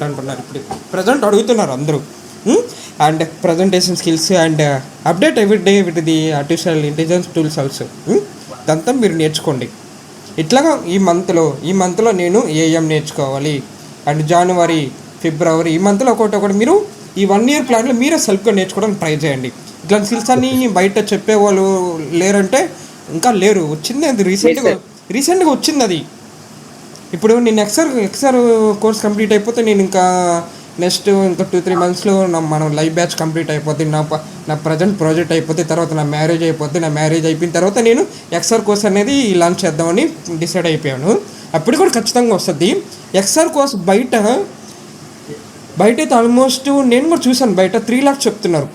అంటున్నారు. ఇప్పుడు ప్రజెంట్ అడుగుతున్నారు అందరూ. And presentation skills and update every day with the artificial intelligence tools also. ఇదంతా మీరు నేర్చుకోండి. ఇట్లాగా ఈ మంత్లో నేను ఏఎం నేర్చుకోవాలి, అండ్ జనవరి, ఫిబ్రవరి ఈ మంత్లో ఒకటి మీరు ఈ 1 year ప్లాన్లో మీరే సెల్ఫ్గా నేర్చుకోవడానికి ట్రై చేయండి. ఇట్లాంటి స్కిల్స్ అన్నీ బయట చెప్పేవాళ్ళు లేరంటే ఇంకా లేరు. వచ్చింది అది రీసెంట్గా వచ్చింది అది. ఇప్పుడు నేను ఎక్స్ఆర్ కోర్స్ కంప్లీట్ అయిపోతే నేను ఇంకా నెక్స్ట్ ఇంకా 2-3 monthsలో మనం లైవ్ బ్యాచ్ కంప్లీట్ అయిపోతుంది. నా ప్రజెంట్ ప్రాజెక్ట్ అయిపోతే తర్వాత నా మ్యారేజ్ అయిపోతే, నా మ్యారేజ్ అయిపోయిన తర్వాత నేను ఎక్స్ఆర్ కోర్స్ అనేది లాంచ్ చేద్దామని డిసైడ్ అయిపోయాను. అప్పుడు కూడా ఖచ్చితంగా వస్తుంది ఎక్స్ఆర్ కోర్స్. బయట అయితే ఆల్మోస్ట్ నేను కూడా చూసాను, బయట 3 lakhs చెప్తున్నారు.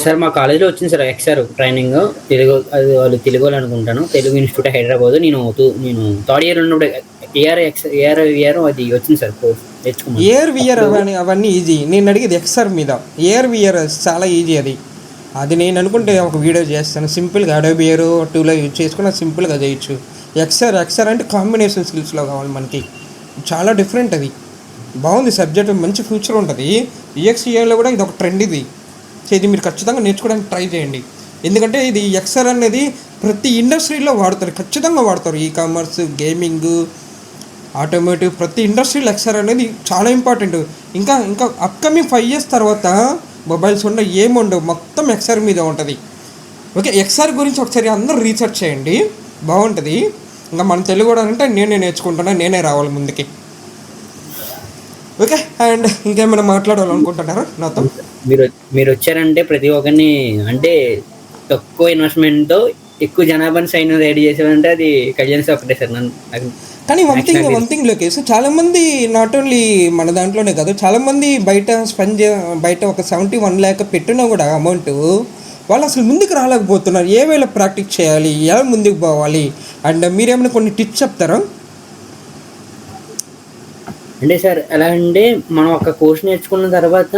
సార్ మా కాలేజీలో వచ్చింది సార్ ఎక్స్ఆర్ ట్రైనింగ్, తెలుగు అది వాళ్ళు తెలుగు వాళ్ళు అనుకుంటాను, తెలుగు ఇన్స్టిట్యూట్ హైదరాబాద్. నేను 3rd year ఉన్నప్పుడు ఏఆర్ అది వచ్చింది సార్ కోర్స్ నేర్చుకున్నాను. AR/VR అవన్నీ ఈజీ. నేను అడిగేది ఎక్స్ఆర్ మీద. AR/VR చాలా ఈజీ అది నేను అనుకుంటే ఒక వీడియో చేస్తాను సింపుల్గా. అడోబీ ఏర్ టూలో యూజ్ చేసుకుని సింపుల్గా చేయొచ్చు. ఎక్స్ఆర్ అంటే కాంబినేషన్ స్కిల్స్లో కావాలి మనకి. చాలా డిఫరెంట్ అది. బాగుంది సబ్జెక్ట్, మంచి ఫ్యూచర్ ఉంటుంది. UX/UIలో కూడా ఇది ఒక ట్రెండ్ ఇది. సో ఇది మీరు ఖచ్చితంగా నేర్చుకోవడానికి ట్రై చేయండి. ఎందుకంటే ఇది ఎక్స్ఆర్ అనేది ప్రతి ఇండస్ట్రీలో వాడతారు, ఖచ్చితంగా వాడతారు. కామర్స్, గేమింగ్, ఆటోమేటివ్, ప్రతి ఇండస్ట్రీలో ఎక్స్ఆర్ అనేది చాలా ఇంపార్టెంట్. ఇంకా అప్కమింగ్ 5 years తర్వాత మొబైల్స్ ఏముండవు, మొత్తం ఎక్స్ఆర్ మీద ఉంటుంది. ఓకే, ఎక్స్ఆర్ గురించి ఒకసారి అందరూ రీసెర్చ్ చేయండి, బాగుంటుంది. ఇంకా మన తెలుగు కూడా అంటే నేనే నేర్చుకుంటున్నా, నేనే రావాలి ముందుకి. ఓకే, అండ్ ఇంకేమైనా మాట్లాడాలనుకుంటున్నారా నాతో? మీరు వచ్చారంటే ప్రతి ఒక్కరిని అంటే తక్కువ ఇన్వెస్ట్మెంట్తో ఎక్కువ జనాభాని సైన్ రెడీ చేసామంటే అది కళ్యాణ్ సార్ ఒకటే సార్. కానీ వన్ థింగ్ లోకేష్, చాలామంది నాట్ ఓన్లీ మన దాంట్లోనే కాదు, చాలామంది బయట బయట ఒక 71 lakh పెట్టినా కూడా అమౌంట్ వాళ్ళు అసలు ముందుకు రాలేకపోతున్నారు. ఏ వేళ ప్రాక్టీస్ చేయాలి, ఎలా ముందుకు పోవాలి, అండ్ మీరేమైనా కొన్ని టిప్స్ చెప్తారా? అంటే సార్ ఎలా అంటే మనం ఒక కోర్స్ నేర్చుకున్న తర్వాత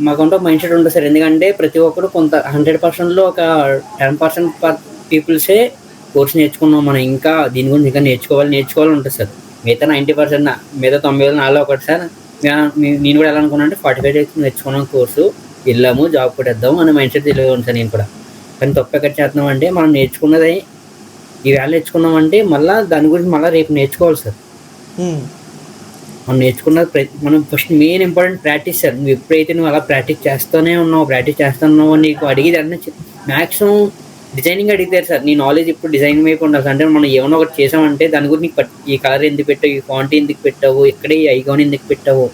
మాకంటూ మైండ్ సెట్ ఉంటుంది సార్. ఎందుకంటే ప్రతి ఒక్కరు కొంత 100%లో ఒక 10% పీపుల్సే కోర్స్ నేర్చుకున్నాం, మనం ఇంకా దీని గురించి ఇంకా నేర్చుకోవాలి ఉంటుంది సార్. మిగతా 90%, మిగతా 90% నాలో ఒకటి సార్. నేను కూడా ఎలా అనుకున్నా అంటే 45 days నేర్చుకున్నాం కోర్సు, వెళ్ళాము జాబ్ కొట్టేద్దాం అనే మైండ్ సెట్ తెలియదు సార్ నేను కూడా. కానీ తప్పు ఎక్కడ చేస్తున్నాం అంటే మనం నేర్చుకున్నది ఈవేళ నేర్చుకున్నామంటే మళ్ళీ దాని గురించి మళ్ళీ రేపు నేర్చుకోవాలి సార్. మనం నేర్చుకున్నది మనం first main important practice sir. నువ్వు ఎప్పుడైతే నువ్వు అలా ప్రాక్టీస్ చేస్తూనే ఉన్నావు నీకు అడిగేది అన్నీ మ్యాక్సిమం డిజైనింగ్ అడిగితారు సార్. నీ నాలెడ్జ్ ఇప్పుడు డిజైనింగ్ వైపు ఉండాలి. అంటే మనం ఏమైనా ఒకటి చేసామంటే దాని గురించి నీకు ఈ కలర్ ఎందుకు పెట్టావు, ఈ ఫాంట్ ఎందుకు పెట్టావు, ఎక్కడ ఈ ఐకాన్ ఎందుకు పెట్టావు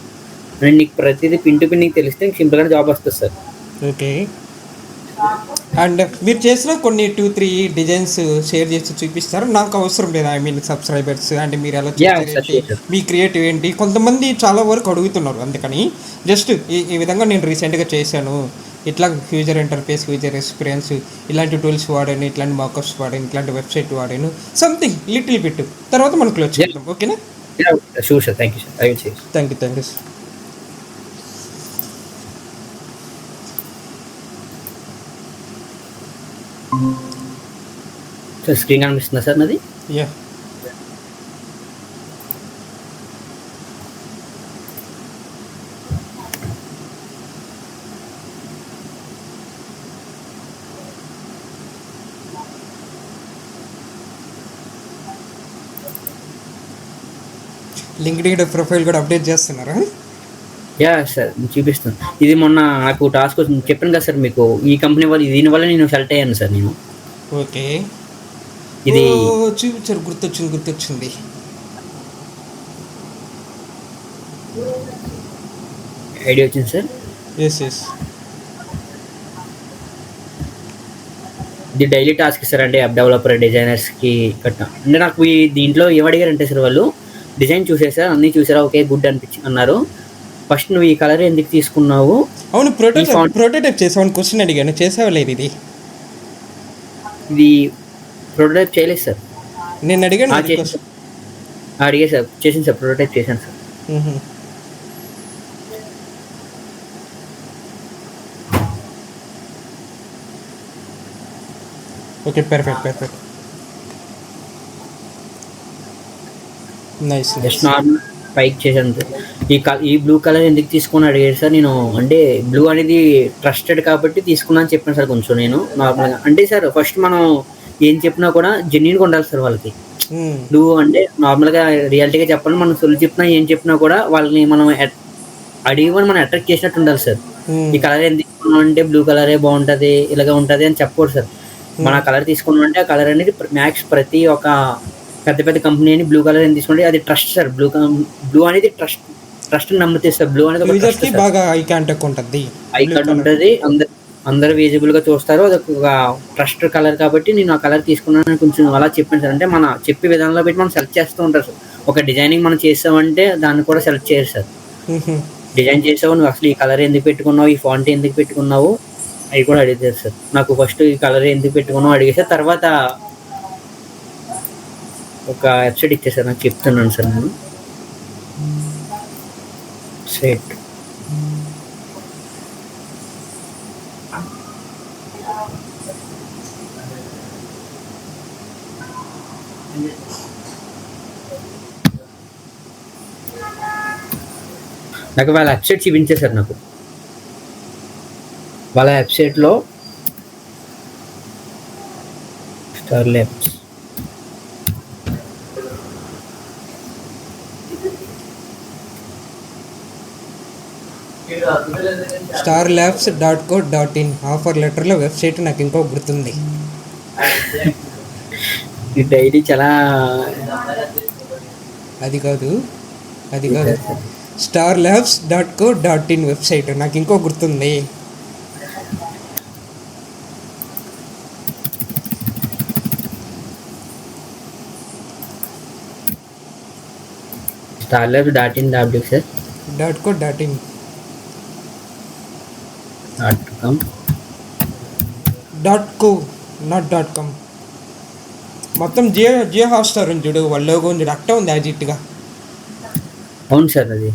అని నీకు ప్రతిదీ పిన్ టు పిన్ నీకు తెలిస్తే నీకు సింపుల్గా జాబ్ వస్తుంది సార్. ఓకే, అండ్ మీరు చేసిన కొన్ని 2-3 డిజైన్స్ షేర్ చేసి చూపిస్తారు. నాకు అవసరం లేదు, ఐ మీన్ సబ్స్క్రైబర్స్ అంటే మీరు ఎలా చేస్తారు, మీ క్రియేటివ్ ఏంటి, కొంతమంది చాలా వరకు అడుగుతున్నారు. అందుకని జస్ట్ ఈ విధంగా నేను రీసెంట్గా చేశాను, ఇట్లా యూజర్ ఇంటర్ఫేస్, యూజర్ ఎక్స్పీరియన్స్, ఇలాంటి టూల్స్ వాడాను, ఇట్లాంటి మాకప్స్ వాడాను, ఇట్లాంటి వెబ్సైట్ వాడాను, సంథింగ్ లిటిల్ బిట్, తర్వాత మనం క్లోజ్ చేద్దాం. ఓకేనా? Sure sir, thank you sir. Thank you. Sir screen కనిపిస్తుందా సార్ నాది? యా, లింక్డ్ఇన్ ప్రొఫైల్ కూడా అప్డేట్ చేస్తున్నారా? యా సార్ చూపిస్తాను. ఇది మొన్న నాకు టాస్క్ వచ్చింది చెప్పాను కదా సార్ మీకు, ఈ కంపెనీ వాళ్ళు దీనివల్ల నేను సెలెక్ట్ అయ్యాను సార్ నేను. ఓకే, ఇది చూపించారు, గుర్తొచ్చింది. ఐడియా వచ్చింది సార్. ఎస్. ఇది డైలీ టాస్క్ సార్. అంటే యాప్ డెవలపర్, డిజైనర్స్కి కట్ట. అంటే నాకు ఈ దీంట్లో ఏమడిగారంటే సార్ వాళ్ళు డిజైన్ చూసేసారు, అన్నీ చూసారా, ఓకే గుడ్ అన్నారు. ఫస్ట్ నువ్వు ఈ కలర్ ఎందుకు తీసుకున్నావు? అవును, ప్రోటోటైప్ చేసావని క్వశ్చన్ అడిగాను, చేసావా లేదు? ఇది ప్రోటోటైప్ చేయలేదు సార్. నేను అడిగాను, అడిగా సార్, చేసాను సార్, ప్రోటోటైప్ చేశాను sir. Okay, perfect. Nice. Just normal పైకి చేశాను సార్. ఈ బ్లూ కలర్ ఎందుకు తీసుకుని అడిగారు సార్. నేను అంటే బ్లూ అనేది ట్రస్టెడ్ కాబట్టి తీసుకున్నా అని చెప్పాను సార్. కొంచెం నేను నార్మల్గా అంటే సార్ ఫస్ట్ మనం ఏం చెప్పినా కూడా జెన్యున్గా ఉండాలి సార్ వాళ్ళకి. నువ్వు అంటే నార్మల్గా రియాలిటీగా చెప్పాలి, మనం సొల్లు చెప్పినా ఏం చెప్పినా కూడా వాళ్ళని మనం అడిగి మనం అట్రాక్ట్ చేసినట్టు ఉండాలి సార్. ఈ కలర్ ఎందుకు తీసుకున్నాం అంటే బ్లూ కలరే బాగుంటది, ఇలాగ ఉంటది అని చెప్పకూడదు సార్. మన కలర్ తీసుకున్నాం అంటే ఆ కలర్ అనేది మ్యాక్స్ ప్రతి ఒక్క పెద్ద పెద్ద కంపెనీ అని బ్లూ కలర్ అని తీసుకుంటే అది ట్రస్ట్ సార్. బ్లూ అనేది ట్రస్ట్ నమ్ముతే సార్. బ్లూ అనేది ఒక ట్రస్ట్ సార్. బాగా ఐ కాంటాక్ట్ ఉంటుంది, ఐ కార్డ్ ఉంటుంది, అందరు విజిబుల్ గా చూస్తారు. అది ఒక ట్రస్ట్ కలర్ కాబట్టి నేను ఆ కలర్ తీసుకున్నాను కొంచెం అలా చెప్పాను సార్. అంటే మన చెప్పే విధానంలో పెట్టి మనం సెలెక్ట్ చేస్తూ ఉంటారు సార్. ఒక డిజైనింగ్ మనం చేసామంటే దాన్ని కూడా సెలెక్ట్ చేయరు సార్. డిజైన్ చేసావు, నువ్వు అసలు ఈ కలర్ ఎందుకు పెట్టుకున్నావు, ఈ ఫాంట్ ఎందుకు పెట్టుకున్నావు అవి కూడా అడిగారు సార్. నాకు ఫస్ట్ ఈ కలర్ ఎందుకు పెట్టుకున్నావు అడిగేసారు. తర్వాత ఒక వెబ్సైట్ ఇచ్చేసారు, నాకు చెప్తున్నాను సార్ నేను సెట్. నాకు వాళ్ళ వెబ్సైట్ చూపించేశారు. నాకు వాళ్ళ వెబ్సైట్లో స్టార్ ల్యాబ్స్ starlabs.co.in ఆఫర్ లెటర్లో వెబ్సైట్ నాకు ఇంకో గుర్తుంది. ఈ డైరీ చాలా అది కాదు starlabs.co.in వెబ్సైట్ నాకు ఇంకో గుర్తుంది. starlabs.in sir .co.in .co not .com. మొత్తం జియో హాట్స్టార్ ఉంది చూడు, వాళ్ళ లోగో ఉంది చూడు, అట్ట ఉంది యాజిట్గా. అవును సార్, అది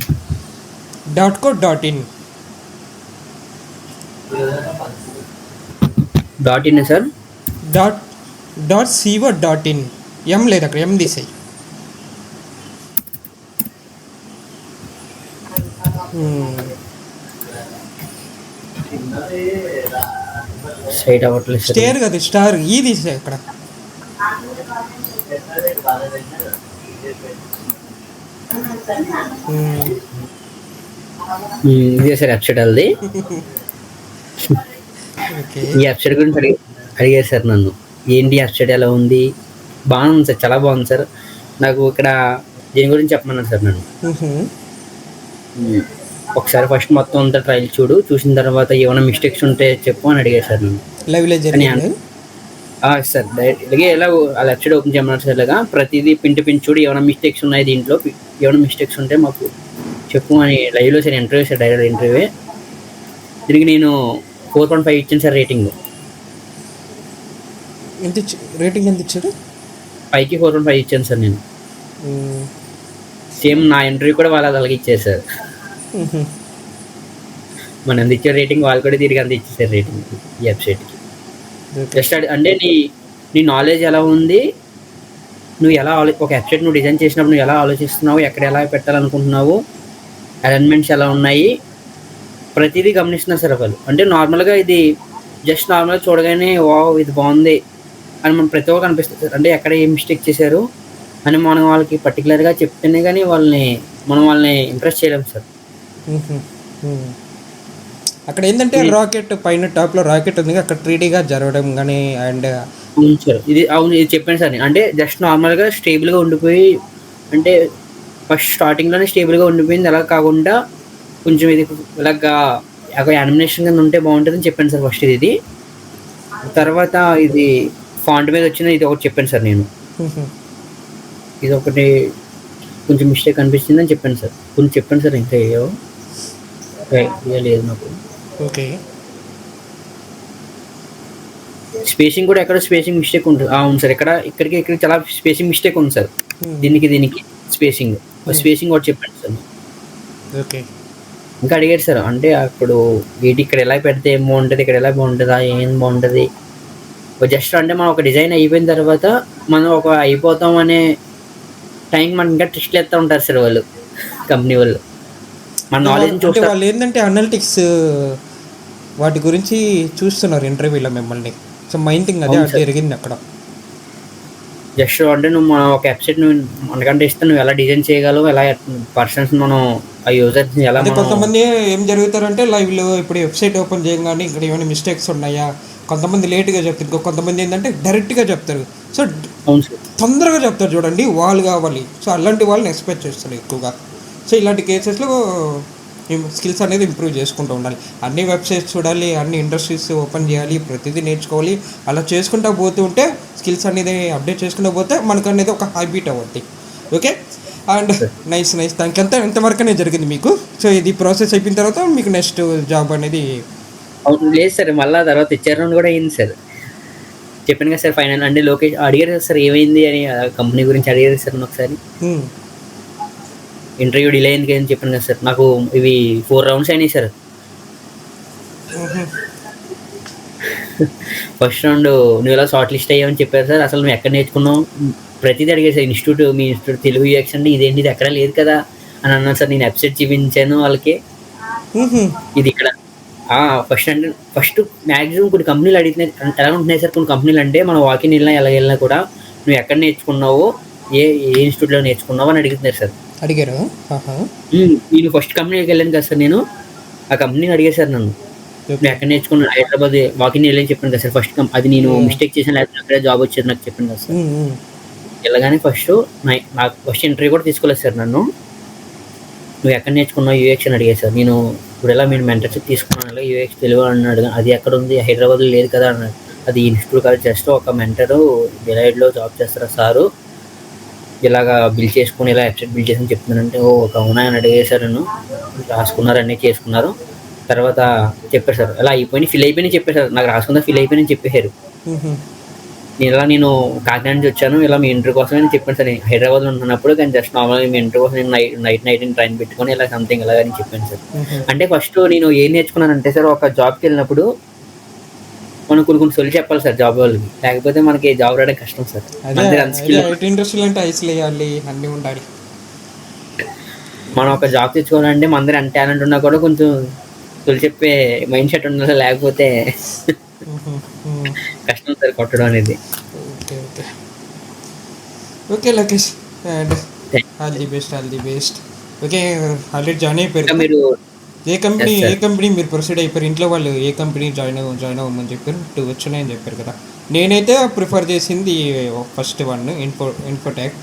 .co.in .in సార్. .co.in ఎం లేదు అక్కడ, ఎం తీసాయి. సైట్ అవ్వట్లేదు. స్టేర్ కదా, స్టార్ ఈ తీసాయి అక్కడ. ఇదే సార్ వెబ్సైట్ అది. ఈ వెబ్సైట్ గురించి అడిగారు సార్ నన్ను, ఏంటి వెబ్సైట్ ఎలా ఉంది. బాగుంది సార్, చాలా బాగుంది సార్. నాకు ఇక్కడ దీని గురించి చెప్పమన్నారు సార్ నన్ను. ఒకసారి ఫస్ట్ మొత్తం అంతా ట్రయల్ చూసిన తర్వాత ఏమైనా మిస్టేక్స్ ఉంటే చెప్పు అని అడిగారు సార్ నన్ను. సార్ డైరెక్ట్ ఇలాగే ఎలా ఆ వెబ్సైట్ ఓపెన్ చేయమన్నారు సార్. ఇలాగా ప్రతిదీ పిండి చూడు, ఏమైనా మిస్టేక్స్ ఉన్నాయి దీంట్లో, ఏమైనా మిస్టేక్స్ ఉంటే మాకు చెప్పు అని లైవ్లో sir interview sir, direct interview. దీనికి నేను 4.5 ఇచ్చాను సార్ రేటింగ్. రేటింగ్ ఎంత ఇచ్చాడు? 5కి 4.5 ఇచ్చాను సార్ నేను. సేమ్ నా ఇంటర్వ్యూ కూడా వాళ్ళు అలాగే ఇచ్చారు సార్. మనం ఎంత ఇచ్చే రేటింగ్ వాళ్ళు కూడా తిరిగి అంత ఇచ్చేసారు రేటింగ్ ఈ వెబ్సైట్కి. జస్ట్ అంటే నీ నాలెడ్జ్ ఎలా ఉంది, నువ్వు ఎలా ఒక వెబ్సైట్ నువ్వు డిజైన్ చేసినప్పుడు నువ్వు ఎలా ఆలోచిస్తున్నావు, ఎక్కడ ఎలా పెట్టాలనుకుంటున్నావు, అలైన్మెంట్స్ ఎలా ఉన్నాయి, ప్రతిదీ గమనిస్తున్నారు సార్ వాళ్ళు. అంటే నార్మల్గా ఇది జస్ట్ నార్మల్గా చూడగానే వావ్ ఇది బాగుంది అని మనం ప్రతి ఒక్కరు అనిపిస్తుంది సార్. అంటే ఎక్కడ ఏం మిస్టేక్ చేశారు అని మనం వాళ్ళకి పర్టికులర్గా చెప్తేనే కానీ వాళ్ళని ఇంప్రెస్ చేయలేము సార్. అక్కడ ఏంటంటే రాకెట్ పైన టాప్లో రాకెట్ ఉంది, అక్కడ 3Dగా జరగడం కానీ అండ్ అవును సార్, ఇది చెప్పాను సార్. అంటే జస్ట్ నార్మల్గా స్టేబుల్గా ఉండిపోయి, అంటే ఫస్ట్ స్టార్టింగ్లోనే స్టేబుల్గా ఉండిపోయింది, అలా కాకుండా కొంచెం ఇది ఇలాగా యానిమేషన్ కింద ఉంటే బాగుంటుందని చెప్పాను సార్ ఫస్ట్. ఇది తర్వాత ఇది ఫాంట్ మీద వచ్చిన ఇది ఒకటి చెప్పాను సార్ నేను. ఇది ఒకటి కొంచెం మిస్టేక్ అనిపించింది అని చెప్పాను సార్. కొంచెం చెప్పాను సార్, ఇంకా ఏవో లేదు నాకు. ఓకే, స్పేసింగ్ కూడా ఎక్కడ స్పేసింగ్ మిస్టేక్ ఉంటుంది. అవును సార్, ఇక్కడికి చాలా స్పేసింగ్ మిస్టేక్ ఉంది సార్. దీనికి స్పేసింగ్ ఒకటి చెప్పాను సార్. ఓకే, ఇంకా అడిగారు సార్, అంటే అప్పుడు వీటి ఇక్కడ ఎలా పెడితే ఏం బాగుంటుంది, ఇక్కడ ఎలా బాగుంటుందా, ఏం బాగుంటుంది. జస్ట్ అంటే మనం ఒక డిజైన్ అయిపోయిన తర్వాత మనం అయిపోతాం అనే టైం మనకి ఇంకా ట్రిస్ట్లు వేస్తూ ఉంటారు సార్ వాళ్ళు, కంపెనీ వాళ్ళు. మన నాలెడ్జ్ చూస్తారు. వాళ్ళు ఏంటంటే అనలిటిక్స్ వాటి గురించి చూస్తున్నారు ఇంటర్వ్యూలో మిమ్మల్ని. సో మైన్ థింగ్ అదే జరిగింది అక్కడ. జస్ట్ అంటే నువ్వు మనం ఒక వెబ్సైట్ నువ్వు మనకంటే ఇస్తే నువ్వు ఎలా డిజైన్ చేయగలవు, ఎలా పర్సన్స్ మనం ఆ యూజర్స్ ఎలా అదే మనం. కొంతమంది ఏం జరుగుతారంటే లైవ్లో ఇప్పుడు వెబ్సైట్ ఓపెన్ చేయగానే ఇక్కడ ఏమైనా మిస్టేక్స్ ఉన్నాయా, కొంతమంది లేట్గా చెప్తారు, ఇంకో కొంతమంది ఏంటంటే డైరెక్ట్గా చెప్తారు. సో అవును సార్. తొందరగా చెప్తారు చూడండి, వాళ్ళు కావాలి. సో అలాంటి వాళ్ళని ఎక్స్పెక్ట్ చేస్తారు ఎక్కువగా. సో ఇలాంటి కేసెస్లో స్కిల్స్ అనేది ఇంప్రూవ్ చేసుకుంటూ ఉండాలి. అన్ని వెబ్సైట్స్ చూడాలి, అన్ని ఇండస్ట్రీస్ ఓపెన్ చేయాలి, ప్రతిదీ నేర్చుకోవాలి. అలా చేసుకుంటూ పోతూ ఉంటే స్కిల్స్ అనేది అప్డేట్ చేసుకుంటూ పోతే మనకు అనేది ఒక హ్యాబిట్ అవుద్ది. ఓకే, అండ్ నైస్ దానికి ఎంతవరకనే జరిగింది మీకు? సో ఇది ప్రాసెస్ అయిపోయిన తర్వాత మీకు నెక్స్ట్ జాబ్ అనేది? అవును, లేదు సార్, మళ్ళీ తర్వాత హెచ్ఆర్ రౌండ్ కూడా అయింది సార్. చెప్పాను కదా సార్, ఫైనల్ అంటే లోకేష్ అడిగారు కదా సార్ ఏమైంది అని, కంపెనీ గురించి అడిగారు సార్ ఒకసారి. ఇంటర్వ్యూ డిలే అయింది అని చెప్పాను కదా సార్. నాకు ఇవి 4 రౌండ్స్ అయినాయి సార్. ఫస్ట్ రౌండ్ నువ్వు ఇలా షార్ట్ లిస్ట్ అయ్యావని చెప్పారు సార్. అసలు నువ్వు ఎక్కడ నేర్చుకున్నావు ప్రతిదీ అడిగారు సార్. మీ ఇన్స్టిట్యూట్ తెలుగు యూఎక్స్ అంటే ఇదేంటి, ఇది ఎక్కడ లేదు కదా అని అన్నాను సార్. నేను వెబ్సైట్ చూపించాను వాళ్ళకి, ఇది ఇక్కడ ఫస్ట్ మ్యాక్సిమం కొన్ని కంపెనీలు అడిగితే ఎలా ఉంటున్నాయి సార్. కొన్ని కంపెనీలు అంటే మనం వాకిన్ వెళ్ళినా ఎలా వెళ్ళినా కూడా నువ్వు ఎక్కడ నేర్చుకున్నావో, ఏ ఇన్స్టిట్యూట్లో నేర్చుకున్నావు అని అడుగుతున్నారు సార్. అడిగారు. నేను ఫస్ట్ కంపెనీకి వెళ్ళాను కదా సార్, నేను ఆ కంపెనీని అడిగారు సార్ నన్ను, నేను ఎక్కడ నేర్చుకున్నాను, హైదరాబాద్ వాకిన్ వెళ్ళని చెప్పాను కదా సార్. ఫస్ట్ అది నేను మిస్టేక్ చేశాను, లేకపోతే అక్కడే జాబ్ వచ్చేది నాకు చెప్పాను కదా సార్. వెళ్ళగానే నాకు ఫస్ట్ ఇంటర్వ్యూ కూడా తీసుకోలేదు సార్. నన్ను నువ్వు ఎక్కడ నేర్చుకున్నావు యూఎక్స్ అని అడిగారు సార్. నేను ఇప్పుడు ఎలా మీరు మెంటర్షిప్ తీసుకున్నాను యూఎక్స్ తెలుగు అన్నాడు. అది ఎక్కడ ఉంది, హైదరాబాద్లో లేదు కదా అన్నాడు. అది ఇన్స్టిట్యూట్ కాదు, జస్ట్ ఒక మెంటరు డిలైట్లో జాబ్ చేస్తారు సారు, ఇలాగా బిల్ చేసుకుని ఇలా వెబ్సైట్ బిల్ చేసుకుని చెప్తున్నానంటే ఒక అవునా అని అడిగేశారు. నన్ను రాసుకున్నారు, అన్నీ చేసుకున్నారు. తర్వాత చెప్పారు సార్ ఇలా అయిపోయి ఫిల్ అయిపోయి చెప్పారు సార్. నాకు రాసుకుందా ఫిల్ అయిపోయి చెప్పేశారు. నేను కాకినాడ నుంచి వచ్చాను, ఇలా మీ ఇంటర్వ్యూ కోసం అని చెప్పాను సార్. నేను హైదరాబాద్లో ఉంటున్నప్పుడు కానీ జస్ట్ నార్మల్గా మీ ఇంటర్వ్యూ కోసం నేను నైట్ ట్రైన్ పెట్టుకొని ఇలా సంథింగ్ ఇలా అని చెప్పాను సార్. అంటే ఫస్ట్ నేను ఏం నేర్చుకున్నానంటే సార్, ఒక జాబ్కి వెళ్ళినప్పుడు మనం కొన్ని సొల్లు చెప్పాలి సార్ జాబ్ వాళ్ళకి, లేకపోతే మనకి జాబ్ రావడం కష్టం సార్. మనం ఒక జాబ్ తెచ్చుకోవాలంటే మన దగ్గర టాలెంట్ ఉన్నా కూడా కొంచెం సొల్లు చెప్పే మైండ్ సెట్ ఉండాలి, లేకపోతే కష్టం సార్ కొట్టడం అనేది. Okay Lokesh, all the best. Okay, already join అయిపోయారు మీరు? ఏ కంపెనీ మీరు ప్రొసీడ్ అయిపోయారు? ఇంట్లో వాళ్ళు ఏ కంపెనీ జాయిన్ అవ్వమని చెప్పారు? 2 వచ్చినాయని చెప్పారు కదా. నేనైతే ప్రిఫర్ చేసింది ఫస్ట్ వన్, ఇన్ఫోటెక్.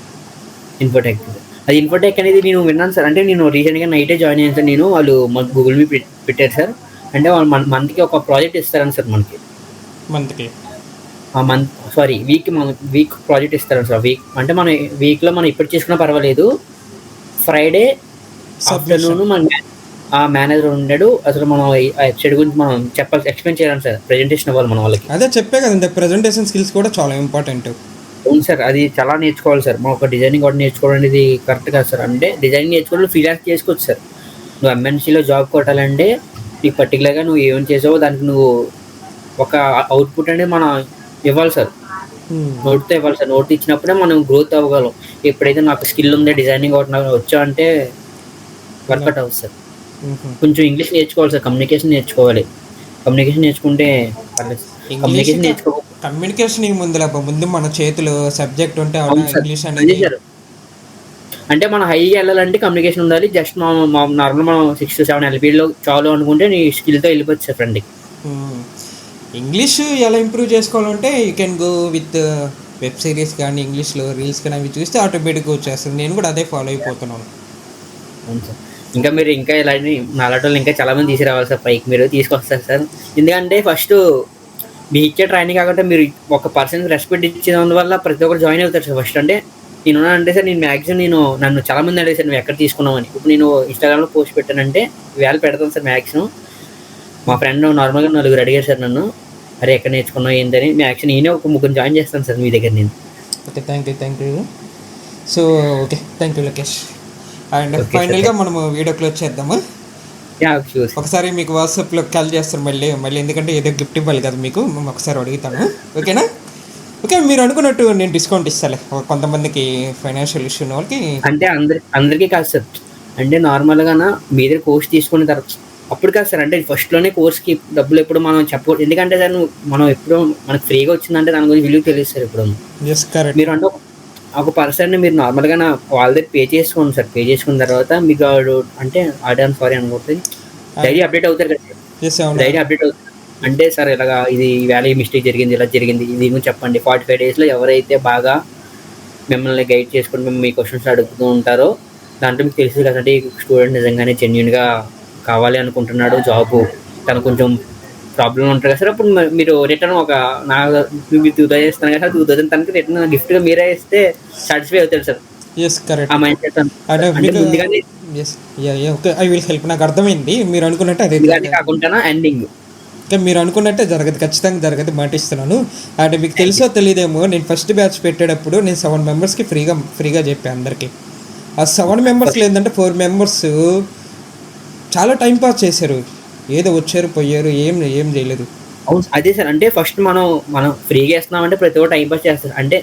అది ఇన్ఫోటెక్ అనేది నేను విన్నాను సార్. అంటే నేను రీసెంట్గా నైటే జాయిన్ అయ్యాను సార్. వాళ్ళు మాకు గూగుల్ మీ పెట్టారు సార్. అంటే వాళ్ళు మంత్కి ఒక ప్రాజెక్ట్ ఇస్తారని సార్. మనకి వీక్ ప్రాజెక్ట్ ఇస్తారని సార్. వీక్ అంటే మన వీక్లో మనం ఇప్పుడు చేసుకున్నా పర్వాలేదు, ఫ్రైడే ఆఫ్టర్నూన్ మన మేనేజర్ ఉన్నాడు. అసలు మనం వెబ్సైట్ గురించి మనం ఎక్స్ప్లెయిన్ చేయాలి సార్, ప్రెజెంటేషన్ ఇవ్వాలి మన వాళ్ళకి. అదే చెప్పే కదండి, ప్రెజెంటేషన్ స్కిల్స్ కూడా చాలా ఇంపార్టెంట్. అవును సార్, అది చాలా నేర్చుకోవాలి సార్. మనం ఒక డిజైనింగ్ కూడా నేర్చుకోవడం అనేది కరెక్ట్ కాదు సార్. అంటే డిజైనింగ్ నేర్చుకోవడం ఫ్రీలాన్స్ చేసుకోవచ్చు సార్. నువ్వు ఎంఎన్సీలో జాబ్ కొట్టాలంటే నీకు పర్టికులర్గా నువ్వు ఏం చేసావో దానికి నువ్వు ఒక అవుట్పుట్ అనేది మనం ఇవ్వాలి సార్. నోట్తో ఇవ్వాలి సార్. నోట్ ఇచ్చినప్పుడే మనం గ్రోత్ అవ్వగలం. ఎప్పుడైతే నాకు స్కిల్ ఉందే డిజైనింగ్ ఒకటి నాకు వచ్చా అంటే వర్కౌట్ అవ్వదు సార్. కొంచెం ఇంగ్లీష్ నేర్చుకోవాలి సార్, కమ్యూనికేషన్ నేర్చుకోవాలి. కమ్యూనికేషన్ నేర్చుకుంటే కమ్యూనికేషన్ ముందు మన చేతిలో సబ్జెక్ట్ ఉంటే ఇంగ్లీష్ అనేది. అంటే మనం హైగా వెళ్ళాలంటే కమ్యూనికేషన్ ఉండాలి. జస్ట్ నార్మల్ మనం 6 to 7 LPలో చాలు అనుకుంటే నీ స్కిల్తో వెళ్ళిపోవచ్చు సార్ ఫ్రెండ్కి. ఇంగ్లీష్ ఎలా ఇంప్రూవ్ చేసుకోవాలంటే you can go with web series కానీ ఇంగ్లీష్లో రీల్స్ కానీ అవి చూస్తే ఆటోమేటిక్గా వచ్చేస్తుంది. నేను కూడా అదే ఫాలో అయిపోతున్నాను. అవును సార్. ఇంకా మీరు ఇంకా ఇలాంటి నాలాంటి వాళ్ళు ఇంకా చాలామంది తీసుకురావాలి సార్ పైకి, మీరు తీసుకొస్తారు సార్. ఎందుకంటే ఫస్ట్ మీ ఇచ్చే ట్రైనింగ్ కాకుండా మీరు ఒక పర్సన్ రెస్పెక్ట్ ఇచ్చేదాని వల్ల ప్రతి ఒక్కరు జాయిన్ అవుతారు సార్. ఫస్ట్ అంటే అంటే సార్ నేను మ్యాక్సిమం నన్ను చాలామంది అడిగారు సార్ నువ్వు ఎక్కడ తీసుకున్నామని. ఇప్పుడు నేను ఇన్స్టాగ్రామ్లో పోస్ట్ పెట్టానంటే వేళ పెడతాను సార్ మ్యాక్సిమం. మా ఫ్రెండ్ నార్మల్గా 4 అడిగారు సార్ నన్ను, అరే ఎక్కడ నేర్చుకున్నావు ఏంటని. మ్యాక్సిమం నేనే ఒక 3 జాయిన్ చేస్తాను సార్ మీ దగ్గర నేను. Okay, thank you. So okay, thank you Lokesh. And ఫైనల్గా మనము వీడియో క్లోజ్ చేద్దాము. ఒకసారి మీకు వాట్సాప్లో కాల్ చేస్తాను మళ్ళీ ఎందుకంటే ఏదో గిఫ్ట్ ఇవ్వాలి కదా మీకు, మేము ఒకసారి అడుగుతాను. ఓకేనా? ఓకే, మీరు అనుకున్నట్టు నేను డిస్కౌంట్ ఇస్తాలే కొంతమందికి ఫైనాన్షియల్ ఇష్యూ ఉన్న వాళ్ళకి. అంటే అందరికీ కాదు సార్. అంటే నార్మల్గా మీ దగ్గర కోర్స్ తీసుకున్న తర్వాత అప్పుడు కాదు సార్. అంటే ఫస్ట్లోనే కోర్స్కి డబ్బులు ఎప్పుడు మనం చెప్పకూడదు. ఎందుకంటే సార్ మనం ఎప్పుడు మనకు ఫ్రీగా వచ్చిందంటే దాని గురించి విలువ తెలియదు సార్. ఇప్పుడు మీరు అంటే ఒక పర్సన్ మీరు నార్మల్గా వాళ్ళ దగ్గర పే చేసుకోండి సార్. పే చేసుకున్న తర్వాత మీకు అంటే ఆడాన్ సారీ అనుకుంటుంది డైలీ అప్డేట్ అవుతారు కదా సార్. ఎస్ అవును. డైలీ అప్డేట్ అవుతుంది అంటే సార్ ఇలాగా ఇది వేళ మిస్టేక్ జరిగింది, ఇలా జరిగింది, ఇది గురించి చెప్పండి. 45 డేస్లో ఎవరైతే బాగా మిమ్మల్ని గైడ్ చేసుకుని మీ క్వశ్చన్స్ అడుగుతూ ఉంటారో దాంట్లో మీకు తెలుసు కదంటే ఈ స్టూడెంట్ నిజంగానే జెన్యున్గా కావాలి అనుకుంటున్నాడు జాబు, తను కొంచెం ప్రాబ్లం ఉంటుంది కదా సార్. అప్పుడు మీరు రిటర్న్ ఒక మీరు 2000 ఇస్తాను కదా సార్, 2000 తనకి రిటర్న్ గిఫ్ట్గా మీరే ఇస్తే సాటిస్ఫై అవుతారు సార్. Yes correct. ఆ మైండ్ సెట్ అంటే అంటే మీకు ముందుగానే yes okay I will help. నాకు అర్థమైంది. మీరు అనుకున్నట్టు అదే ముందుగానే కాకుండా ఎండింగ్. ఇంకా మీరు అనుకున్నట్టే జరగదు, ఖచ్చితంగా జరగదు, మాటిస్తున్నాను. అంటే మీకు తెలుసో తెలియదేమో, నేను ఫస్ట్ బ్యాచ్ పెట్టేటప్పుడు నేను 7 మెంబర్స్కి ఫ్రీగా చెప్పాను అందరికీ. ఆ 7 మెంబర్స్లో ఏంటంటే 4 మెంబర్స్ చాలా టైం పాస్ చేశారు, ఏదో వచ్చారు పోయారు, ఏం చేయలేదు. అవును అదే సార్. అంటే ఫస్ట్ మనం ఫ్రీగా ఇస్తున్నామంటే ప్రతి ఒక్కటి టైం పాస్ చేస్తారు. అంటే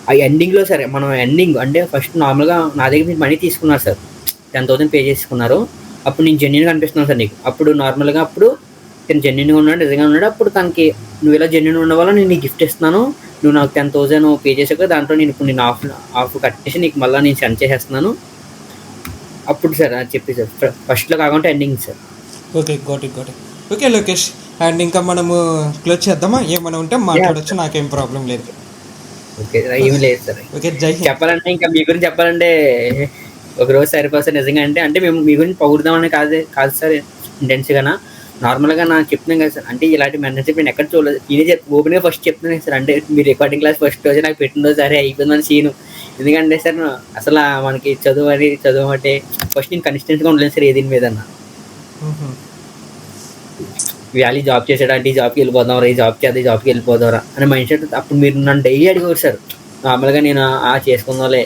ఆ ఎండింగ్లో సరే మనం ఎండింగ్ అంటే ఫస్ట్ నార్మల్గా నా దగ్గర మీరు మనీ తీసుకున్నారు సార్, 10,000 పే చేసుకున్నారు. అప్పుడు నేను జెన్యున్గా అనిపిస్తున్నాను సార్ నీకు. అప్పుడు నార్మల్గా అప్పుడు తను జెన్యున్గా ఉన్నాడు, నిజంగా ఉన్నాడు. అప్పుడు తనకి నువ్వు ఇలా జెన్యున్ ఉన్న వల్ల నేను నీకు గిఫ్ట్ ఇస్తున్నాను, నువ్వు నాకు 10,000 పే చేసాక దాంట్లో నేను ఇప్పుడు నేను ఆఫ్ కట్టేసి నీకు మళ్ళీ నేను సెండ్ చేసేస్తున్నాను. అప్పుడు సార్ అది చెప్పి సార్ ఫస్ట్లో కాకుండా ending sir. Okay got it okay Lokesh. And ఇంకా మనము క్లోజ్ చేద్దామా? ఏమైనా ఉంటే మాట్లాడచ్చు, నాకేం ప్రాబ్లం లేదు. ఓకే ఏమి లేదు సార్. ఓకే జై హింద్. చెప్పాలంటే ఇంకా మీ గురించి చెప్పాలంటే ఒక రోజు సరిపోదు సార్ నిజంగా. అంటే మేము మీ గురించి పొగుడుదామని కాదు సార్ ఇంటెన్స్గా, నార్మల్గా నాకు చెప్తున్నాం కదా సార్. అంటే ఇలాంటి మెంటర్షిప్ నేను ఎక్కడ చూడలేదు. నేనే ఓపెన్గా ఫస్ట్ చెప్తున్నాను సార్. అంటే మీ రికార్డింగ్ క్లాస్ ఫస్ట్ రోజు నాకు పెట్టిన రోజు సరే అయిపోయిందని సీను. ఎందుకంటే సార్ అసలు మనకి చదువు అంటే ఫస్ట్ నేను కన్సిస్టెంట్గా ఉండలేదు సార్ ఏదైనా మీద. వ్యాలీ జాబ్ చేసాడంటే ఈ జాబ్కి వెళ్ళిపోదాం, ఈ జాబ్కి అదే జాబ్కి వెళ్ళిపోదాం అనే మైండ్ సెట్. అప్పుడు మీరు నన్ను డైలీ అడిగేవారు సార్. నార్మల్గా నేను చేసుకుందాంలే,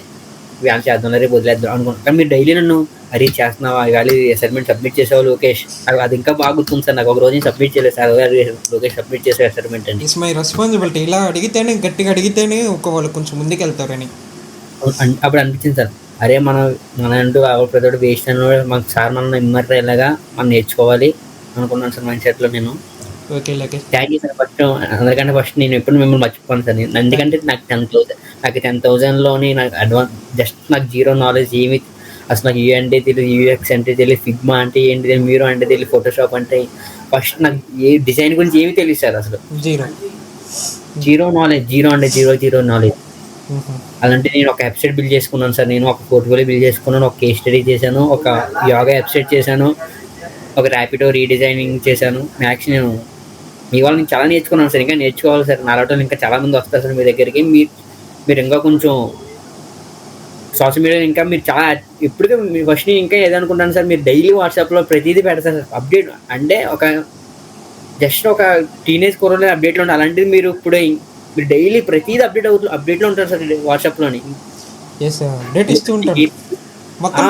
వ్యాలీ చేద్దాంలే, రేపు వదిలేద్దాం అనుకున్నాను. కానీ మీరు డైలీ నన్ను అరే చేస్తున్నావా, వ్యాలీ అసైన్మెంట్ సబ్మిట్ చేసావు లోకేష్, అది ఇంకా బాగా గుర్తుంది సార్ నాకు. ఒక రోజు సబ్మిట్ చేయలేదు సార్, లోకేష్ సబ్మిట్ చేసే అసైన్మెంట్ అండి. It's my responsibility. ఇలా అడిగితేనే గట్టిగా అడిగితేనే వాళ్ళు కొంచెం ముందుకు వెళ్తారని అప్పుడు అనిపించింది సార్. అరే మన అంటూ ప్రతి ఒక్కటి వేస్ట్ అని మాకు సార్ మనం ఇమ్మర్ ఇలాగా మనం నేర్చుకోవాలి అనుకున్నాను సార్ మైండ్ సెట్లో నేను. Okay okay thank you sir. First అందరికంటే ఫస్ట్ నేను ఎప్పుడు మిమ్మల్ని మర్చిపోను సార్. నేను ఎందుకంటే నాకు 10,000లోని నాకు అడ్వాన్స్ జస్ట్ నాకు జీరో నాలెడ్జ్ ఏమి, అసలు నాకు యూ అంటే తెలియదు, యూఎక్స్ అంటే తెలియదు, ఫిగ్మా అంటే ఏంటి తెలియదు, మీరు అంటే తెలియదు, ఫోటోషాప్ అంటే ఫస్ట్ నాకు ఏ డిజైన్ గురించి ఏమీ తెలియదు సార్. అసలు జీరో నాలెడ్జ్. అలాంటి నేను ఒక వెబ్సైట్ బిల్డ్ చేసుకున్నాను సార్. నేను ఒక పోర్ట్ఫోలియో బిల్డ్ చేసుకున్నాను, ఒక కేస్ స్టడీ చేశాను, ఒక యోగా వెబ్సైట్ చేశాను, ఒక ర్యాపిడో రీడిజైనింగ్ చేశాను. మ్యాక్స్ నేను మీ వాళ్ళు నేను చాలా నేర్చుకున్నాను సార్. ఇంకా నేర్చుకోవాలి సార్. నాలో ఇంకా చాలామంది వస్తారు సార్ మీ దగ్గరికి. మీరు ఇంకా కొంచెం సోషల్ మీడియా ఇంకా మీరు చాలా ఇప్పటికే మీ ఫస్ట్ నేను ఇంకా ఏదనుకుంటాను సార్, మీరు డైలీ వాట్సాప్లో ప్రతిదీ పెడతారు సార్ అప్డేట్. అంటే జస్ట్ ఒక టీనేజ్ కుర్రలో అప్డేట్లో ఉంటాయి. అలాంటిది మీరు డైలీ ప్రతిదీ అప్డేట్లో ఉంటారు సార్ వాట్సాప్లోని. అప్డేట్ ఇస్తూ ఉంటారు, మొత్తం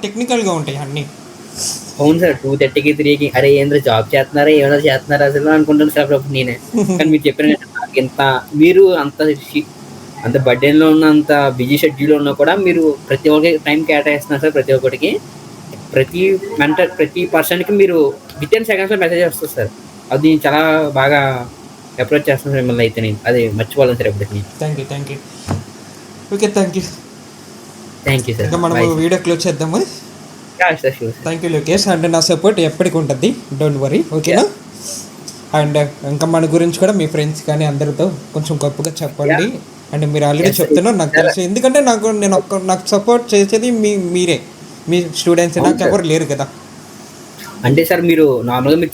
టెక్నికల్గా ఉంటాయి అన్నీ. అవును సార్. 2:30కి 3కి అరే ఏంద్ర జాబ్ చేస్తున్నారా ఏమైనా చేస్తున్నారా అసలు అనుకుంటాను సార్ అప్పుడు నేనే. కానీ మీరు చెప్పిన మీరు అంత బర్త్డేలో ఉన్న అంత బిజీ షెడ్యూల్లో ఉన్నా కూడా మీరు ప్రతి ఒక్కరికి టైం కేటాయిస్తున్నారు సార్. ప్రతి ఒక్కరికి ప్రతి పర్సన్కి మీరు వితిన్ సెకండ్స్లో మెసేజ్ వస్తుంది సార్. అది చాలా బాగా అప్రోచ్ చేస్తాను సార్ మిమ్మల్ని. అయితే నేను అది మర్చిపోలేను సార్ ఎప్పటికీ. Thank you okay thank you sir. మనం వీడియో క్లోజ్ చేద్దాము. Thank you Lokesh. అండ్ నా సపోర్ట్ ఎప్పటికి ఉంటుంది, డోంట్ వరీ, ఓకేనా? అండ్ ఇంకా మన గురించి కూడా మీ ఫ్రెండ్స్ కానీ అందరితో కొంచెం గొప్పగా చెప్పండి. అండ్ మీరు ఆల్రెడీ చెప్తున్నారు నాకు తెలుసు, ఎందుకంటే నాకు సపోర్ట్ చేసేది మీరే, మీ స్టూడెంట్స్. నాకు ఎవరు లేరు కదా. అంటే సార్ మీరు నార్మల్గా మీరు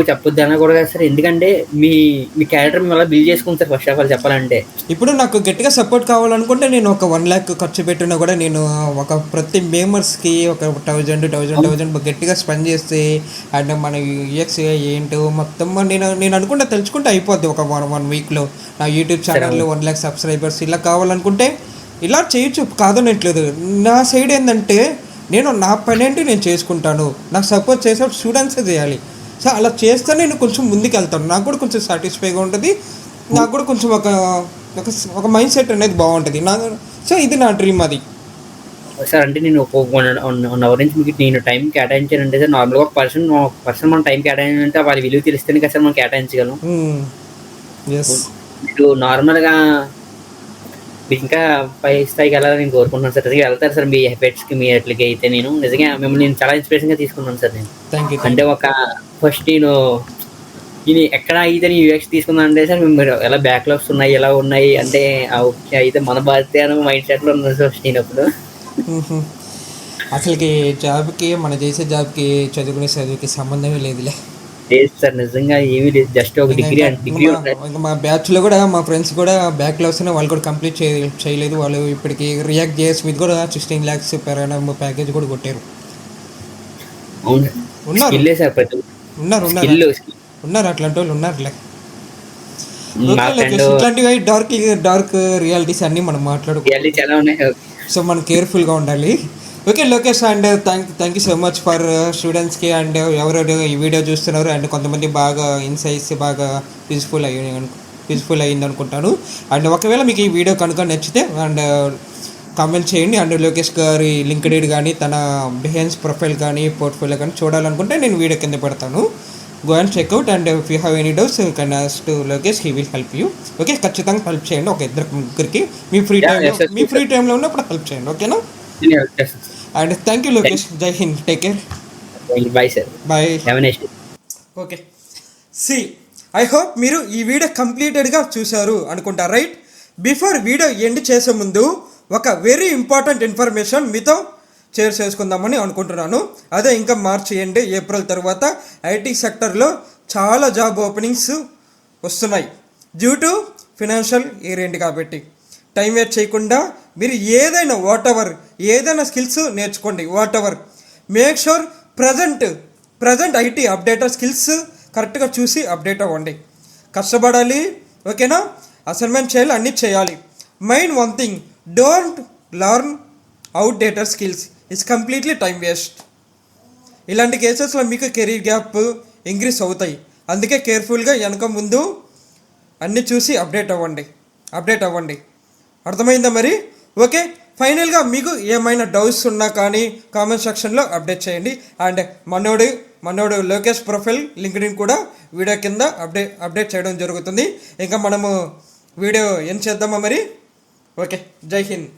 చెప్పొద్దు అన్నా కూడా కదా సార్. ఎందుకంటే మీ క్యారెక్టర్ మిమ్మల్ని బిల్డ్ చేసుకుంది సార్ ఫస్ట్ ఆఫ్ ఆల్ చెప్పాలంటే. ఇప్పుడు నాకు గట్టిగా సపోర్ట్ కావాలనుకుంటే నేను ఒక 1 lakh ఖర్చు పెట్టినా కూడా నేను ఒక ప్రతి మెంబర్స్కి ఒక 1000 గట్టిగా స్పెండ్ చేస్తే అండ్ మన యూఎక్స్ ఏంటో మొత్తం నేను అనుకుంటే తెలుసుకుంటే అయిపోద్ది ఒక 1 weekలో. నా యూట్యూబ్ ఛానల్లో 1 lakh సబ్స్క్రైబర్స్ ఇలా కావాలనుకుంటే ఇలా చేయొచ్చు, కాదనట్లేదు. నా సైడ్ ఏంటంటే నేను నా పని ఏంటి నేను చేసుకుంటాను, నాకు సపోర్ట్ చేసే స్టూడెంట్సే చేయాలి. సో అలా చేస్తే నేను కొంచెం ముందుకు వెళ్తాను, నాకు కూడా కొంచెం సాటిస్ఫైగా ఉంటుంది, నాకు కూడా కొంచెం ఒక మైండ్ సెట్ అనేది బాగుంటుంది. సో ఇది నా డ్రీమ్ అది సార్. అంటే నేను ఒక 1 hour నుంచి మీకు నేను టైం కేటాయించానంటే సార్, నార్మల్గా ఒక పర్సన్ మనం టైం కేటాయించాలంటే వాళ్ళ విలువ తెలిస్తేనే కదా సార్ మనం కేటాయించగలం. మీరు నార్మల్గా మీరు ఇంకా పై స్థాయికి వెళ్ళాలని నేను కోరుకుంటున్నాను సార్. నిజంగా వెళ్తారు సార్ మీ ఎఫర్ట్స్‌కి, మీ అట్లకి అయితే నేను నిజంగా మిమ్మల్ని నేను చాలా ఇన్స్పిరేషన్‌గా తీసుకున్నాను సార్ నేను. Thank you. అంటే ఒక ఫస్ట్ నేను ఇది ఎక్కడ అయితే నేను యూఎక్స్ తీసుకున్నాను అంటే సార్ మీరు ఎలా బ్యాక్‌లాగ్స్ ఉన్నాయి, ఎలా ఉన్నాయి అంటే ఓకే. అయితే మన బాధ్యత అని మైండ్ సెట్‌లో ఉన్నాను సార్ ఫస్ట్ నేనప్పుడు. అసలుకి జాబ్కి మన చేసే జాబ్కి చదువుకునే చదువుకి సంబంధమే లేదులే. లేదు సార్ నిజంగా ఏమీ లేదు. జస్ట్ ఒక డిగ్రీ డిగ్రీ ఇంకా మా బ్యాచ్లో కూడా మా ఫ్రెండ్స్ కూడా బ్యాక్లాగ్స్ వాళ్ళు కూడా కంప్లీట్ చేయలేదు. వాళ్ళు ఇప్పటికి రియాక్ట్ జేఎస్ మీద కూడా 16 lakhs per annum ప్యాకేజ్ కూడా కొట్టారు. అవును ఉన్నారు స్కిల్లే సార్ ప్రతి ఉన్నారు ఉన్నారు స్కిల్ ఉన్నారు అట్లాంటి వాళ్ళు ఉన్నారులే. మా ఫ్రెండ్ ఇట్లాంటివి డార్క్ రియాలిటీస్ అన్నీ మనం మాట్లాడుకో. రియాలిటీ చాలా ఉన్నాయి. సో మనం కేర్ఫుల్గా ఉండాలి. Okay Lokesh, and thank you so much for స్టూడెంట్స్కి అండ్ ఎవరెవరు ఈ వీడియో చూస్తున్నారు అండ్ కొంతమంది బాగా ఇన్సైట్స్ బాగా యూజ్ఫుల్ అయ్యింది అనుకుంటాను. అండ్ ఒకవేళ మీకు ఈ వీడియో కనుక నచ్చితే అండ్ కామెంట్ చేయండి. అండ్ లోకేష్ గారి లింక్డ్ఇన్ కానీ తన బిహేన్స్ ప్రొఫైల్ కానీ పోర్ట్ఫోలియో కానీ చూడాలనుకుంటే నేను వీడియో కింద పెడతాను. Go and checkout and if you have any doubts you can ask to Lokesh, he will help you. Okay ఖచ్చితంగా హెల్ప్ చేయండి. ఒక ఇద్దరు ముగ్గురికి మీ ఫ్రీ టైంలో ఉన్నప్పుడు హెల్ప్ చేయండి. ఓకేనా? And thank you Lokesh. జై హింద్. Take care. Bye sir. Bye. Have a nice day. Okay I hope మీరు ఈ వీడియో కంప్లీటెడ్గా చూశారు అనుకుంటా, రైట్? బిఫోర్ వీడియో ఎండ్ చేసే ముందు ఒక వెరీ ఇంపార్టెంట్ ఇన్ఫర్మేషన్ మీతో షేర్ చేసుకుందామని అనుకుంటున్నాను. అదే ఇంకా మార్చి ఎండ్ ఏప్రిల్ తర్వాత ఐటీ సెక్టర్లో చాలా జాబ్ ఓపెనింగ్స్ వస్తున్నాయి due to financial year end కాబట్టి. టైం వేస్ట్ చేయకుండా మీరు ఏదైనా ఏదైనా స్కిల్స్ నేర్చుకోండి. Make sure present IT updated skills కరెక్ట్గా చూసి అప్డేట్ అవ్వండి. కష్టపడాలి, ఓకేనా? అసైన్మెంట్ చేయాలి, అన్నీ చేయాలి. Mind one thing, don't learn outdated skills, it's completely time waste. ఇలాంటి కేసెస్లో మీకు కెరీర్ గ్యాప్ ఇంక్రీస్ అవుతాయి. అందుకే కేర్ఫుల్గా వెనక ముందు అన్నీ చూసి అప్డేట్ అవ్వండి. అర్థమైందా మరి? ఓకే ఫైనల్గా మీకు ఏమైనా డౌట్స్ ఉన్నా కానీ కామెంట్ సెక్షన్లో అప్డేట్ చేయండి. అండ్ మనోడు లోకేష్ ప్రొఫైల్ లింక్డ్ఇన్ కూడా వీడియో కింద అప్డేట్ చేయడం జరుగుతుంది. ఇంకా మనము వీడియో ఏం చేద్దామా మరి? ఓకే జై హింద్.